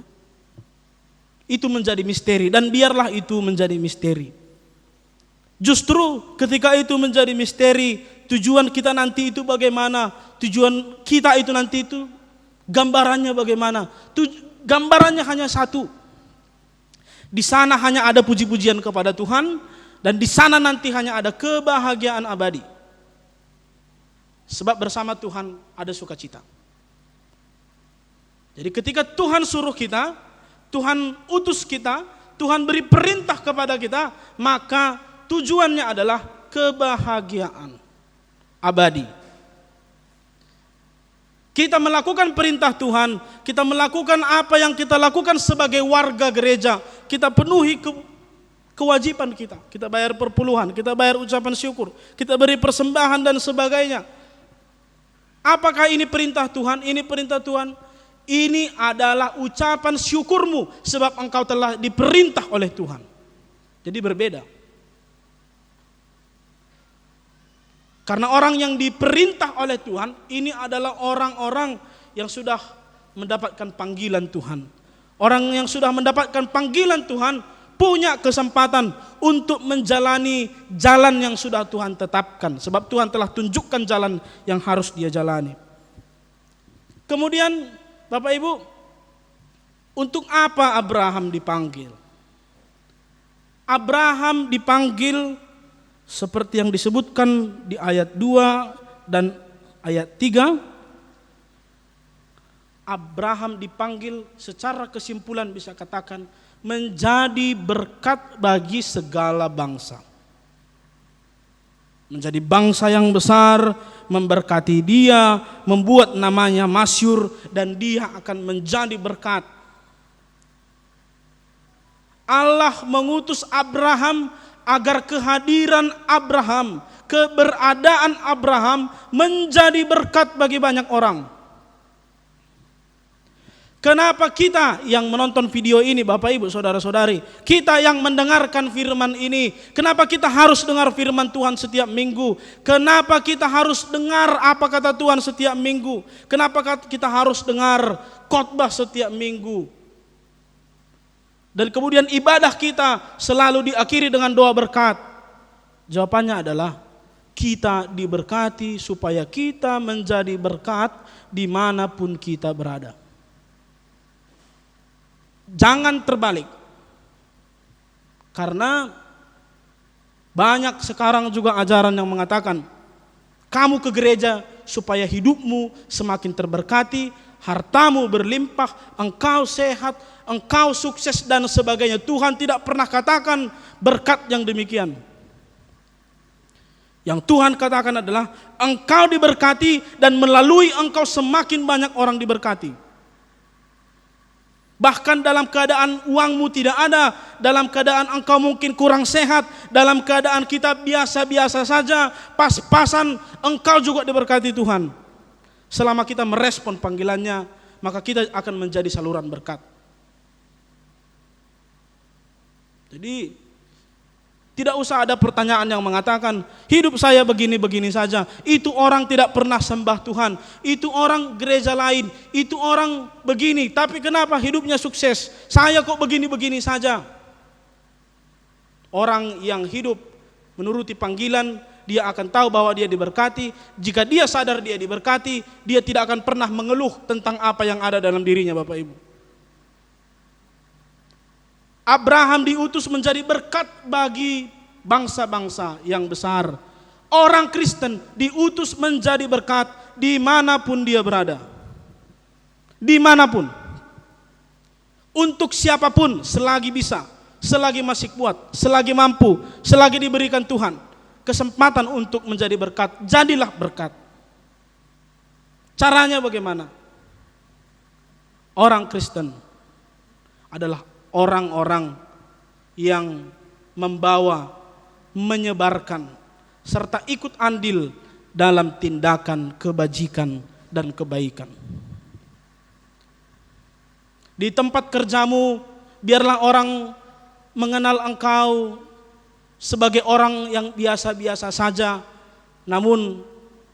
Itu menjadi misteri, dan biarlah itu menjadi misteri. Justru ketika itu menjadi misteri, tujuan kita nanti itu bagaimana? Tujuan kita itu nanti itu gambarannya bagaimana? Gambarannya hanya satu. Di sana hanya ada puji-pujian kepada Tuhan, dan di sana nanti hanya ada kebahagiaan abadi. Sebab bersama Tuhan ada sukacita. Jadi ketika Tuhan suruh kita, Tuhan utus kita, Tuhan beri perintah kepada kita, maka tujuannya adalah kebahagiaan abadi. Kita melakukan perintah Tuhan, kita melakukan apa yang kita lakukan sebagai warga gereja, kita penuhi kewajiban kita. Kita bayar perpuluhan, kita bayar ucapan syukur, kita beri persembahan dan sebagainya. Apakah ini perintah Tuhan? Ini perintah Tuhan. Ini adalah ucapan syukurmu sebab engkau telah diperintah oleh Tuhan. Jadi berbeda. Karena orang yang diperintah oleh Tuhan, ini adalah orang-orang yang sudah mendapatkan panggilan Tuhan. Orang yang sudah mendapatkan panggilan Tuhan punya kesempatan untuk menjalani jalan yang sudah Tuhan tetapkan. Sebab Tuhan telah tunjukkan jalan yang harus dia jalani. Kemudian Bapak Ibu, untuk apa Abraham dipanggil? Abraham dipanggil seperti yang disebutkan di ayat 2 dan ayat 3. Abraham dipanggil secara kesimpulan bisa katakan menjadi berkat bagi segala bangsa. Menjadi bangsa yang besar, memberkati dia, membuat namanya masyhur, dan dia akan menjadi berkat. Allah mengutus Abraham agar kehadiran Abraham, keberadaan Abraham menjadi berkat bagi banyak orang. Kenapa kita yang menonton video ini, Bapak Ibu, saudara-saudari, kita yang mendengarkan firman ini, kenapa kita harus dengar firman Tuhan setiap minggu? Kenapa kita harus dengar apa kata Tuhan setiap minggu? Kenapa kita harus dengar khotbah setiap minggu? Dan kemudian ibadah kita selalu diakhiri dengan doa berkat. Jawabannya adalah kita diberkati supaya kita menjadi berkat dimanapun kita berada. Jangan terbalik. Karena banyak sekarang juga ajaran yang mengatakan kamu ke gereja supaya hidupmu semakin terberkati, hartamu berlimpah, engkau sehat, engkau sukses dan sebagainya. Tuhan tidak pernah katakan berkat yang demikian. Yang Tuhan katakan adalah engkau diberkati dan melalui engkau semakin banyak orang diberkati. Bahkan dalam keadaan uangmu tidak ada, dalam keadaan engkau mungkin kurang sehat, dalam keadaan kita biasa-biasa saja, pas-pasan, engkau juga diberkati Tuhan. Selama kita merespon panggilannya, maka kita akan menjadi saluran berkat. Jadi tidak usah ada pertanyaan yang mengatakan hidup saya begini-begini saja. Itu orang tidak pernah sembah Tuhan. Itu orang gereja lain. Itu orang begini. Tapi kenapa hidupnya sukses? Saya kok begini-begini saja. Orang yang hidup menuruti panggilan, dia akan tahu bahwa dia diberkati. Jika dia sadar dia diberkati, dia tidak akan pernah mengeluh tentang apa yang ada dalam dirinya, Bapak Ibu. Abraham diutus menjadi berkat bagi bangsa-bangsa yang besar. Orang Kristen diutus menjadi berkat dimanapun dia berada. Dimanapun. Untuk siapapun selagi bisa, selagi masih kuat, selagi mampu, selagi diberikan Tuhan kesempatan untuk menjadi berkat, jadilah berkat. Caranya bagaimana? Orang Kristen adalah orang-orang yang membawa, menyebarkan, serta ikut andil dalam tindakan kebajikan dan kebaikan. Di tempat kerjamu, biarlah orang mengenal engkau sebagai orang yang biasa-biasa saja, namun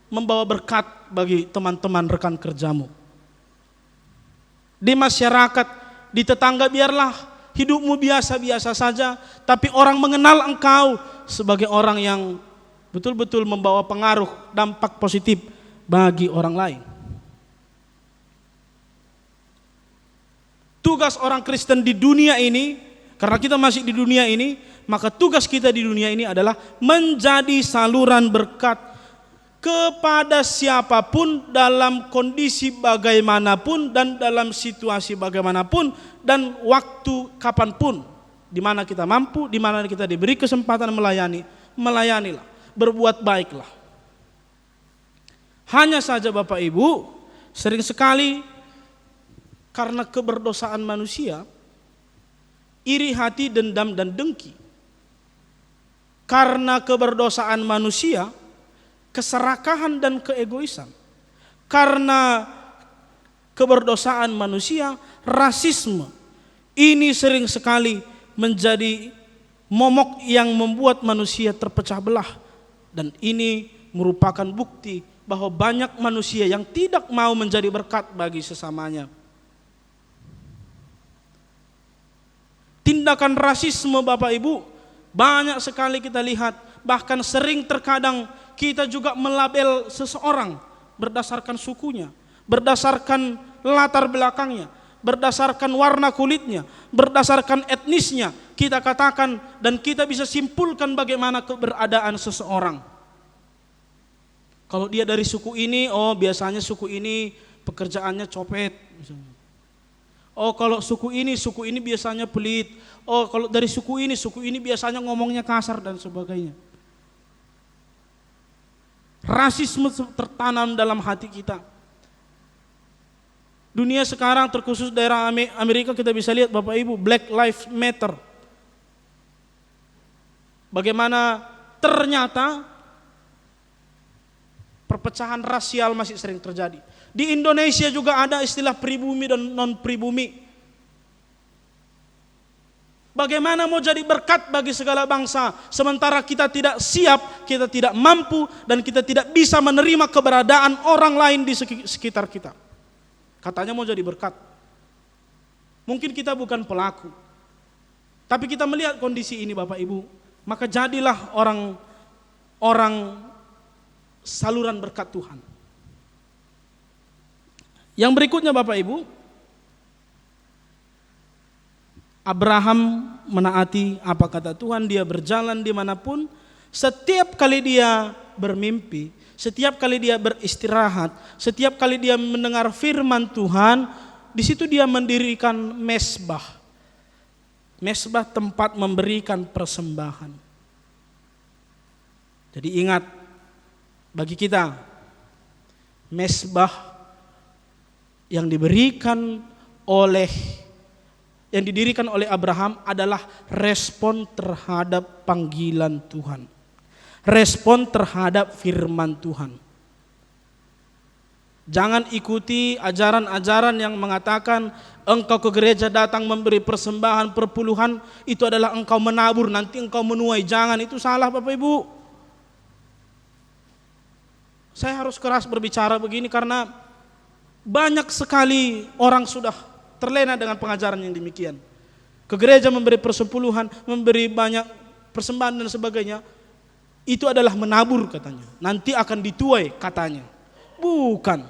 membawa berkat bagi teman-teman rekan kerjamu. Di masyarakat, di tetangga, biarlah hidupmu biasa-biasa saja, tapi orang mengenal engkau sebagai orang yang betul-betul membawa pengaruh, dampak positif bagi orang lain. Tugas orang Kristen di dunia ini, karena kita masih di dunia ini, maka tugas kita di dunia ini adalah menjadi saluran berkat kepada siapapun dalam kondisi bagaimanapun dan dalam situasi bagaimanapun dan waktu kapanpun, di mana kita mampu, di mana kita diberi kesempatan melayani, melayanilah, berbuat baiklah. Hanya saja Bapak Ibu, sering sekali karena keberdosaan manusia, iri hati, dendam dan dengki. Karena keberdosaan manusia, keserakahan dan keegoisan. Karena keberdosaan manusia, rasisme. Ini sering sekali menjadi momok yang membuat manusia terpecah belah. Dan ini merupakan bukti bahwa banyak manusia yang tidak mau menjadi berkat bagi sesamanya. Tindakan rasisme Bapak Ibu banyak sekali kita lihat, bahkan sering terkadang kita juga melabel seseorang berdasarkan sukunya, berdasarkan latar belakangnya, berdasarkan warna kulitnya, berdasarkan etnisnya. Kita katakan dan kita bisa simpulkan bagaimana keberadaan seseorang. Kalau dia dari suku ini, oh biasanya suku ini pekerjaannya copet misalnya. Oh kalau suku ini biasanya pelit. Oh kalau dari suku ini biasanya ngomongnya kasar dan sebagainya. Rasisme tertanam dalam hati kita. Dunia sekarang terkhusus daerah Amerika kita bisa lihat Bapak Ibu, Black Lives Matter. Bagaimana ternyata perpecahan rasial masih sering terjadi. Di Indonesia juga ada istilah pribumi dan non pribumi. Bagaimana mau jadi berkat bagi segala bangsa sementara kita tidak siap, kita tidak mampu dan kita tidak bisa menerima keberadaan orang lain di sekitar kita. Katanya mau jadi berkat. Mungkin kita bukan pelaku, tapi kita melihat kondisi ini Bapak Ibu, maka jadilah orang saluran berkat Tuhan. Yang berikutnya Bapak Ibu, Abraham menaati apa kata Tuhan, dia berjalan dimanapun, setiap kali dia bermimpi, setiap kali dia beristirahat, setiap kali dia mendengar firman Tuhan, di situ dia mendirikan mesbah. Mesbah tempat memberikan persembahan. Jadi ingat, bagi kita, mesbah yang didirikan oleh Abraham adalah respon terhadap panggilan Tuhan. Respon terhadap firman Tuhan. Jangan ikuti ajaran-ajaran yang mengatakan engkau ke gereja datang memberi persembahan perpuluhan, itu adalah engkau menabur, nanti engkau menuai. Jangan, itu salah Bapak Ibu. Saya harus keras berbicara begini karena banyak sekali orang sudah terlena dengan pengajaran yang demikian. Ke gereja memberi persepuluhan, memberi banyak persembahan dan sebagainya, itu adalah menabur katanya. Nanti akan dituai katanya. Bukan.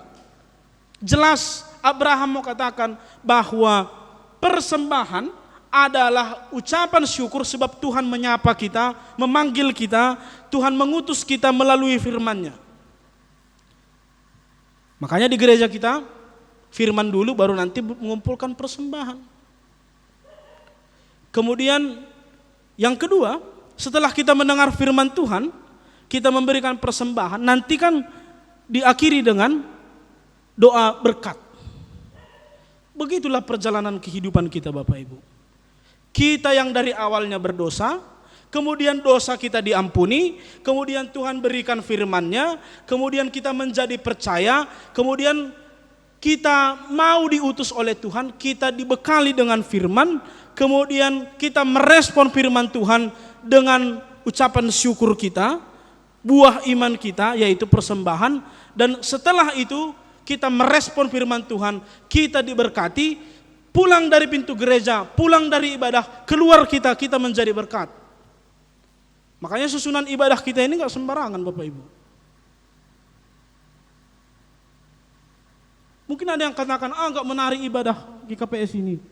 Jelas Abraham mau katakan bahwa persembahan adalah ucapan syukur sebab Tuhan menyapa kita, memanggil kita, Tuhan mengutus kita melalui firman-Nya. Makanya di gereja kita firman dulu baru nanti mengumpulkan persembahan. Kemudian yang kedua, setelah kita mendengar firman Tuhan, kita memberikan persembahan, nanti kan diakhiri dengan doa berkat. Begitulah perjalanan kehidupan kita Bapak Ibu. Kita yang dari awalnya berdosa, kemudian dosa kita diampuni, kemudian Tuhan berikan firman-Nya, kemudian kita menjadi percaya, kemudian kita mau diutus oleh Tuhan, kita dibekali dengan firman, kemudian kita merespon firman Tuhan dengan ucapan syukur kita, buah iman kita yaitu persembahan, dan setelah itu kita merespon firman Tuhan, kita diberkati, pulang dari pintu gereja, pulang dari ibadah, keluar kita menjadi berkat. Makanya susunan ibadah kita ini gak sembarangan Bapak Ibu. Mungkin ada yang katakan, gak menarik ibadah GKPS ini.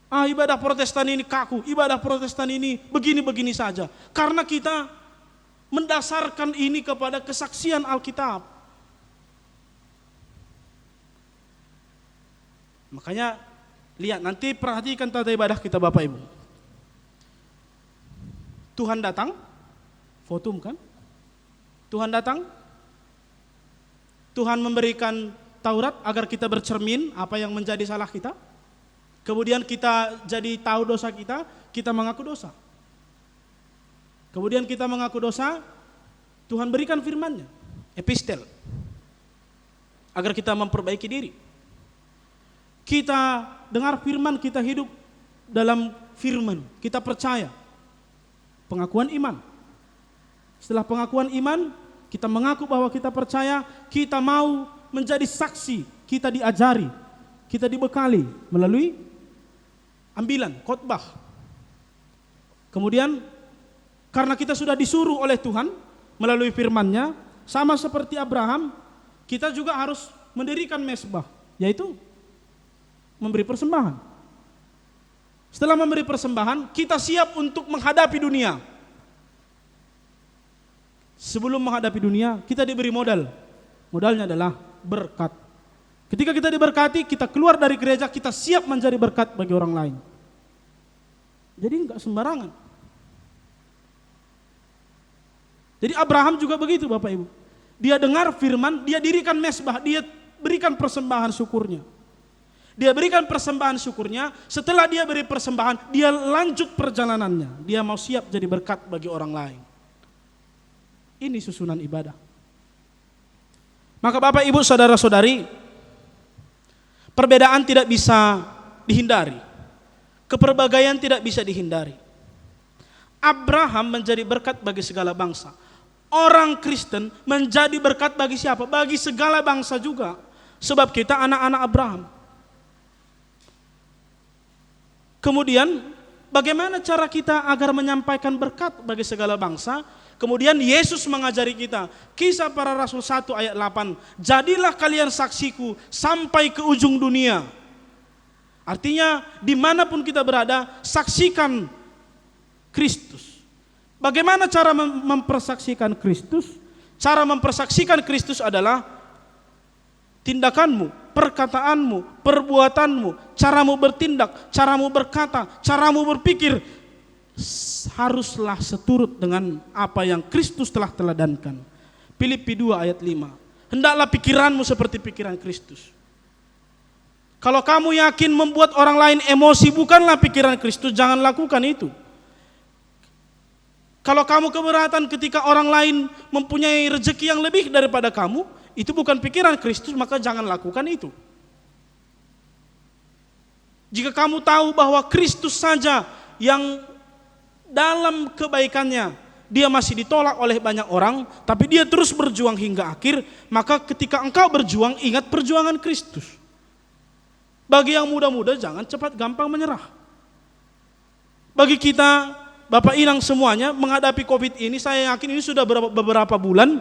Ibadah Protestan ini kaku, ibadah Protestan ini begini-begini saja. Karena kita mendasarkan ini kepada kesaksian Alkitab. Makanya lihat, nanti perhatikan tata ibadah kita Bapak Ibu. Tuhan datang, fotum kan? Tuhan datang, Tuhan memberikan Taurat agar kita bercermin apa yang menjadi salah kita. Kemudian kita jadi tahu dosa kita mengaku dosa. Kemudian kita mengaku dosa, Tuhan berikan firman-Nya, epistel, agar kita memperbaiki diri. Kita dengar firman, kita hidup dalam firman, kita percaya. Pengakuan iman. Setelah pengakuan iman, kita mengaku bahwa kita percaya, kita mau menjadi saksi, kita diajari, kita dibekali melalui ambilan, khotbah. Kemudian karena kita sudah disuruh oleh Tuhan melalui firman-Nya, sama seperti Abraham, kita juga harus mendirikan mezbah, yaitu memberi persembahan. Setelah memberi persembahan, kita siap untuk menghadapi dunia. Sebelum menghadapi dunia, kita diberi modal. Modalnya adalah berkat. Ketika kita diberkati, kita keluar dari gereja, kita siap menjadi berkat bagi orang lain. Jadi enggak sembarangan. Jadi Abraham juga begitu Bapak Ibu. Dia dengar firman, dia dirikan mezbah, dia berikan persembahan syukurnya. Dia berikan persembahan syukurnya, setelah dia beri persembahan, dia lanjut perjalanannya. Dia mau siap jadi berkat bagi orang lain. Ini susunan ibadah. Maka Bapak Ibu saudara-saudari, perbedaan tidak bisa dihindari. Keperbagaian tidak bisa dihindari. Abraham menjadi berkat bagi segala bangsa. Orang Kristen menjadi berkat bagi siapa? Bagi segala bangsa juga. Sebab kita anak-anak Abraham. Kemudian bagaimana cara kita agar menyampaikan berkat bagi segala bangsa? Kemudian Yesus mengajari kita, Kisah Para Rasul 1 ayat 8, jadilah kalian saksiku sampai ke ujung dunia. Artinya dimanapun kita berada, saksikan Kristus. Bagaimana cara mempersaksikan Kristus? Cara mempersaksikan Kristus adalah tindakanmu, perkataanmu, perbuatanmu, caramu bertindak, caramu berkata, caramu berpikir haruslah seturut dengan apa yang Kristus telah teladankan. Filipi 2 ayat 5. Hendaklah pikiranmu seperti pikiran Kristus. Kalau kamu yakin membuat orang lain emosi bukanlah pikiran Kristus, jangan lakukan itu. Kalau kamu keberatan ketika orang lain mempunyai rezeki yang lebih daripada kamu, itu bukan pikiran Kristus, maka jangan lakukan itu. Jika kamu tahu bahwa Kristus saja yang dalam kebaikannya dia masih ditolak oleh banyak orang, tapi dia terus berjuang hingga akhir, maka ketika engkau berjuang, ingat perjuangan Kristus. Bagi yang muda-muda, jangan cepat gampang menyerah. Bagi kita, Bapak Inang semuanya, menghadapi COVID ini, saya yakin ini sudah beberapa bulan,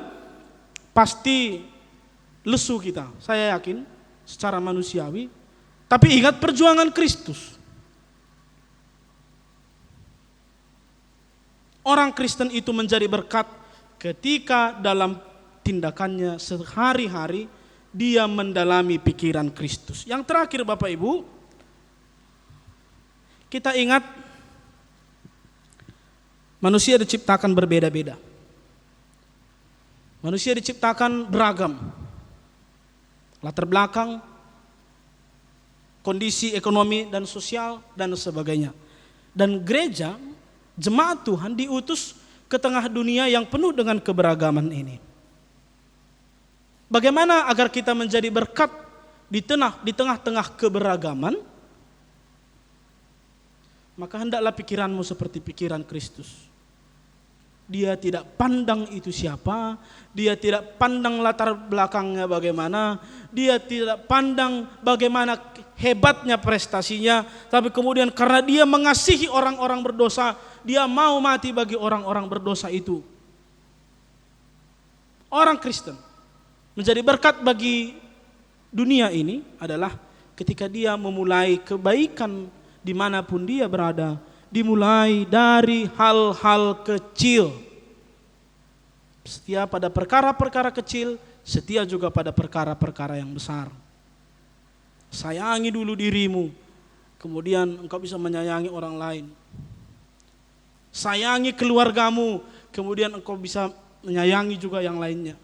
pasti lesu kita, saya yakin, secara manusiawi. Tapi ingat perjuangan Kristus. Orang Kristen itu menjadi berkat ketika dalam tindakannya sehari-hari dia mendalami pikiran Kristus. Yang terakhir Bapak Ibu, kita ingat manusia diciptakan berbeda-beda. Manusia diciptakan beragam. Latar belakang, kondisi ekonomi dan sosial dan sebagainya. Dan gereja, jemaat Tuhan diutus ke tengah dunia yang penuh dengan keberagaman ini. Bagaimana agar kita menjadi berkat di tengah-tengah keberagaman? Maka hendaklah pikiranmu seperti pikiran Kristus. Dia tidak pandang itu siapa, dia tidak pandang latar belakangnya bagaimana, dia tidak pandang bagaimana hebatnya prestasinya, tapi kemudian karena dia mengasihi orang-orang berdosa, dia mau mati bagi orang-orang berdosa itu. Orang Kristen menjadi berkat bagi dunia ini adalah ketika dia memulai kebaikan dimanapun dia berada, dimulai dari hal-hal kecil. Setia pada perkara-perkara kecil, setia juga pada perkara-perkara yang besar. Sayangi dulu dirimu, kemudian engkau bisa menyayangi orang lain. Sayangi keluargamu, kemudian engkau bisa menyayangi juga yang lainnya.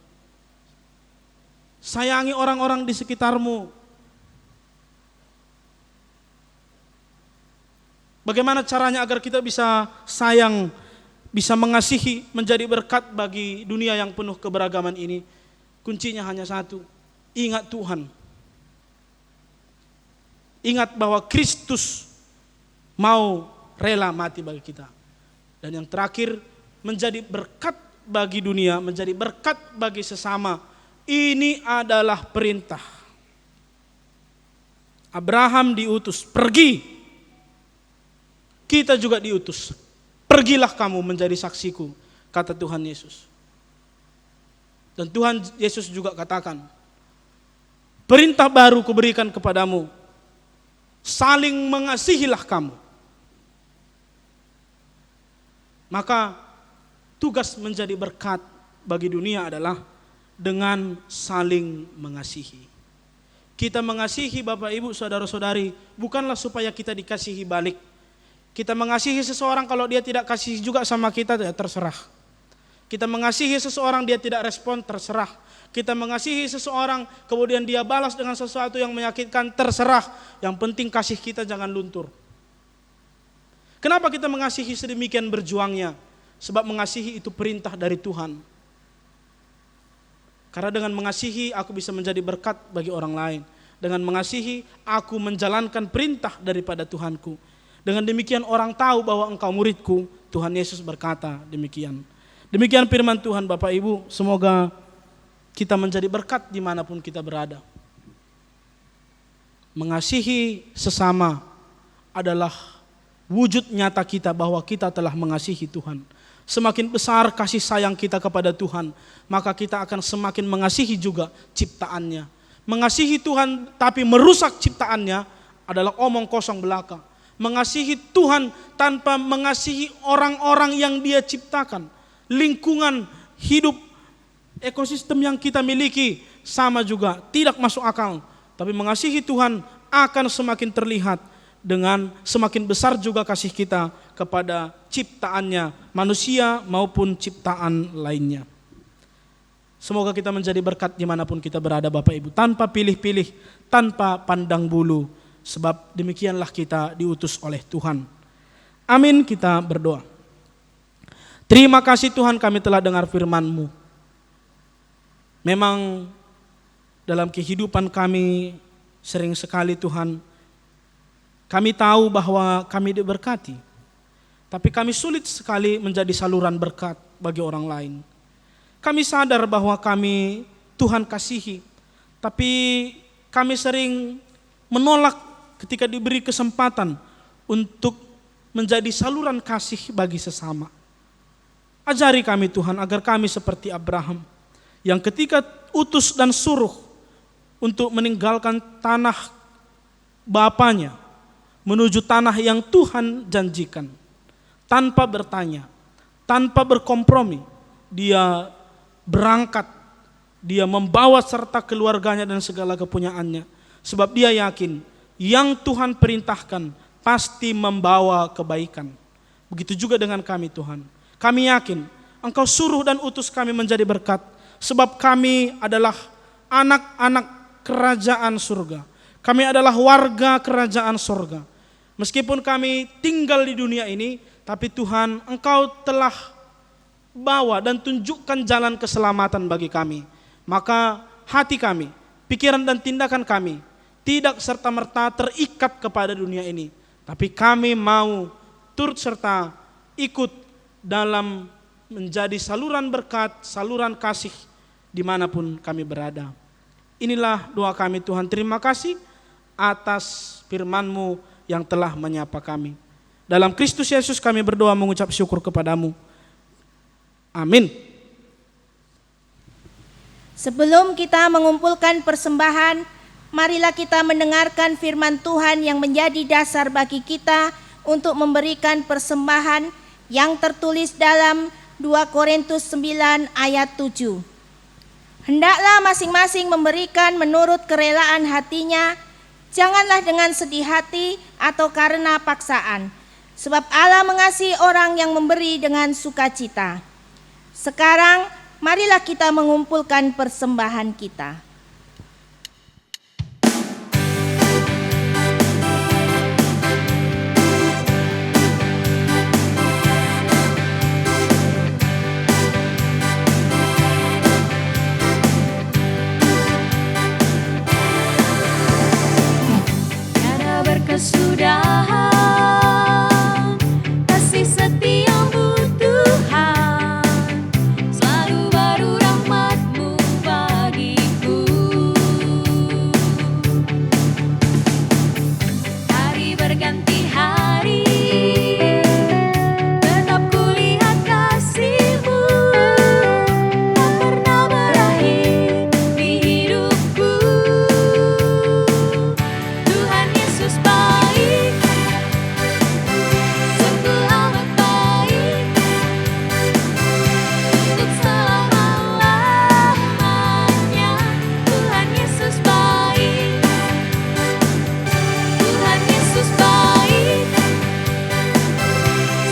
Sayangi orang-orang di sekitarmu. Bagaimana caranya agar kita bisa sayang, bisa mengasihi, menjadi berkat bagi dunia yang penuh keberagaman ini? Kuncinya hanya satu, ingat Tuhan. Ingat bahwa Kristus mau rela mati bagi kita. Dan yang terakhir, menjadi berkat bagi dunia, menjadi berkat bagi sesama. Ini adalah perintah. Abraham diutus, pergi. Kita juga diutus. Pergilah kamu menjadi saksiku, kata Tuhan Yesus. Dan Tuhan Yesus juga katakan, perintah baru kuberikan kepadamu, saling mengasihilah kamu. Maka tugas menjadi berkat bagi dunia adalah dengan saling mengasihi. Kita mengasihi Bapak Ibu saudara-saudari bukanlah supaya kita dikasihi balik. Kita mengasihi seseorang kalau dia tidak kasih juga sama kita, ya terserah. Kita mengasihi seseorang dia tidak respon, terserah. Kita mengasihi seseorang kemudian dia balas dengan sesuatu yang menyakitkan, terserah. Yang penting kasih kita jangan luntur. Kenapa kita mengasihi sedemikian berjuangnya? Sebab mengasihi itu perintah dari Tuhan. Karena dengan mengasihi aku bisa menjadi berkat bagi orang lain. Dengan mengasihi aku menjalankan perintah daripada Tuhanku. Dengan demikian orang tahu bahwa engkau muridku. Tuhan Yesus berkata demikian. Demikian firman Tuhan Bapak Ibu. Semoga kita menjadi berkat dimanapun kita berada. Mengasihi sesama adalah wujud nyata kita bahwa kita telah mengasihi Tuhan. Semakin besar kasih sayang kita kepada Tuhan, maka kita akan semakin mengasihi juga ciptaannya. Mengasihi Tuhan tapi merusak ciptaannya adalah omong kosong belaka. Mengasihi Tuhan tanpa mengasihi orang-orang yang Dia ciptakan, lingkungan hidup, ekosistem yang kita miliki sama juga tidak masuk akal. Tapi mengasihi Tuhan akan semakin terlihat dengan semakin besar juga kasih kita kepada ciptaannya, manusia maupun ciptaan lainnya. Semoga kita menjadi berkat dimanapun kita berada Bapak Ibu, tanpa pilih-pilih, tanpa pandang bulu, sebab demikianlah kita diutus oleh Tuhan. Amin, kita berdoa. Terima kasih Tuhan kami telah dengar firman-Mu. Memang dalam kehidupan kami sering sekali Tuhan, Kami tahu bahwa kami diberkati, tapi kami sulit sekali menjadi saluran berkat bagi orang lain. Kami sadar bahwa kami Tuhan kasihi, tapi kami sering menolak ketika diberi kesempatan untuk menjadi saluran kasih bagi sesama. Ajari kami Tuhan agar kami seperti Abraham yang ketika utus dan suruh untuk meninggalkan tanah bapanya menuju tanah yang Tuhan janjikan, tanpa bertanya, tanpa berkompromi, dia berangkat, dia membawa serta keluarganya dan segala kepunyaannya, sebab dia yakin yang Tuhan perintahkan pasti membawa kebaikan. Begitu juga dengan kami Tuhan. Kami yakin Engkau suruh dan utus kami menjadi berkat, sebab kami adalah anak-anak kerajaan surga. Kami adalah warga kerajaan surga. Meskipun kami tinggal di dunia ini, tapi Tuhan Engkau telah bawa dan tunjukkan jalan keselamatan bagi kami. Maka hati kami, pikiran dan tindakan kami tidak serta-merta terikat kepada dunia ini, tapi kami mau turut serta ikut dalam menjadi saluran berkat, saluran kasih dimanapun kami berada. Inilah doa kami Tuhan. Terima kasih atas firman-Mu yang telah menyapa kami. Dalam Kristus Yesus kami berdoa mengucap syukur kepadamu. Amin. Sebelum kita mengumpulkan persembahan, marilah kita mendengarkan firman Tuhan yang menjadi dasar bagi kita untuk memberikan persembahan yang tertulis dalam 2 Korintus 9 ayat 7. Hendaklah masing-masing memberikan menurut kerelaan hatinya, janganlah dengan sedih hati atau karena paksaan, sebab Allah mengasihi orang yang memberi dengan sukacita. Sekarang marilah kita mengumpulkan persembahan kita. Tiada berkesudahan kasih setiamu Tuhan, selalu baru rahmat-Mu bagiku. Hari berganti hari, tetap kulihat kasih-Mu tak pernah berakhir di hidupku. Tuhan Yesus baik, sungguh amat baik, untuk selama-lamanya. Tuhan Yesus baik, Tuhan Yesus baik,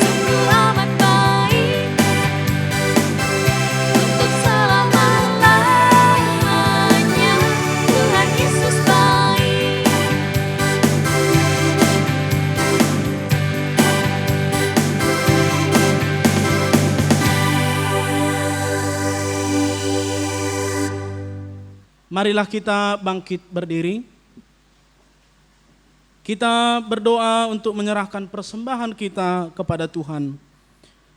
sungguh amat baik, untuk selama-lamanya. Tuhan Yesus baik. Marilah kita bangkit berdiri. Kita berdoa untuk menyerahkan persembahan kita kepada Tuhan.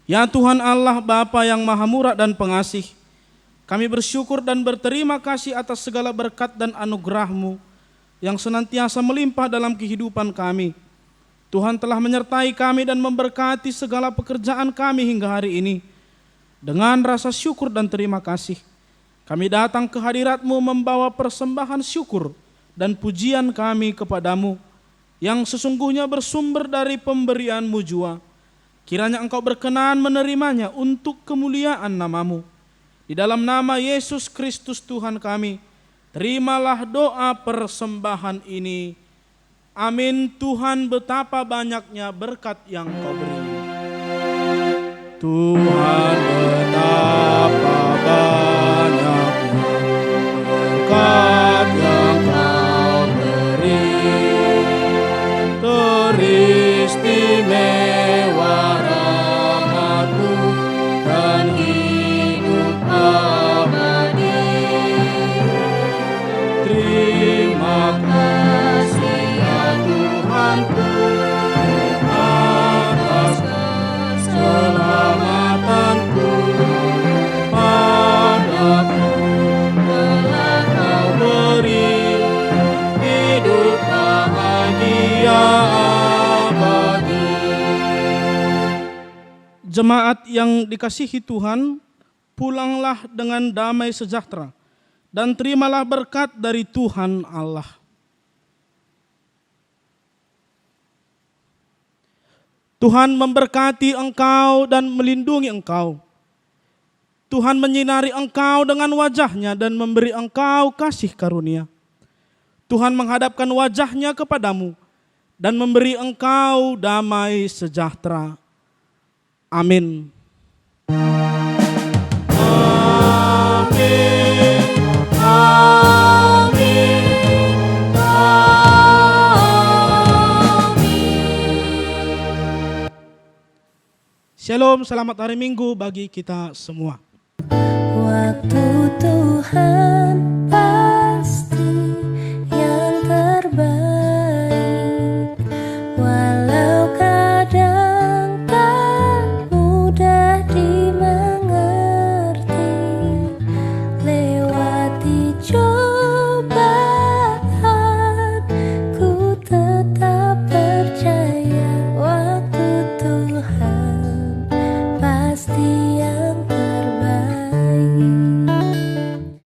Ya Tuhan Allah Bapa yang Maha Murah dan Pengasih, kami bersyukur dan berterima kasih atas segala berkat dan anugerah-Mu yang senantiasa melimpah dalam kehidupan kami. Tuhan telah menyertai kami dan memberkati segala pekerjaan kami hingga hari ini. Dengan rasa syukur dan terima kasih, kami datang ke hadirat-Mu membawa persembahan syukur dan pujian kami kepadamu yang sesungguhnya bersumber dari pemberian-Mu jua. Kiranya Engkau berkenan menerimanya untuk kemuliaan nama-Mu. Di dalam nama Yesus Kristus Tuhan kami, terimalah doa persembahan ini. Amin. Tuhan, betapa banyaknya berkat yang Kau beri. Tuhan, betapa banyaknya berkat yang Kau beri. Teristimewa rahmat-Mu dan hidup abadi. Terima kasih ya Tuhanku, Jemaat yang dikasihi Tuhan, pulanglah dengan damai sejahtera dan terimalah berkat dari Tuhan Allah. Tuhan memberkati engkau dan melindungi engkau. Tuhan menyinari engkau dengan wajah-Nya dan memberi engkau kasih karunia. Tuhan menghadapkan wajah-Nya kepadamu dan memberi engkau damai sejahtera. Amin. Shalom, selamat hari Minggu bagi kita semua.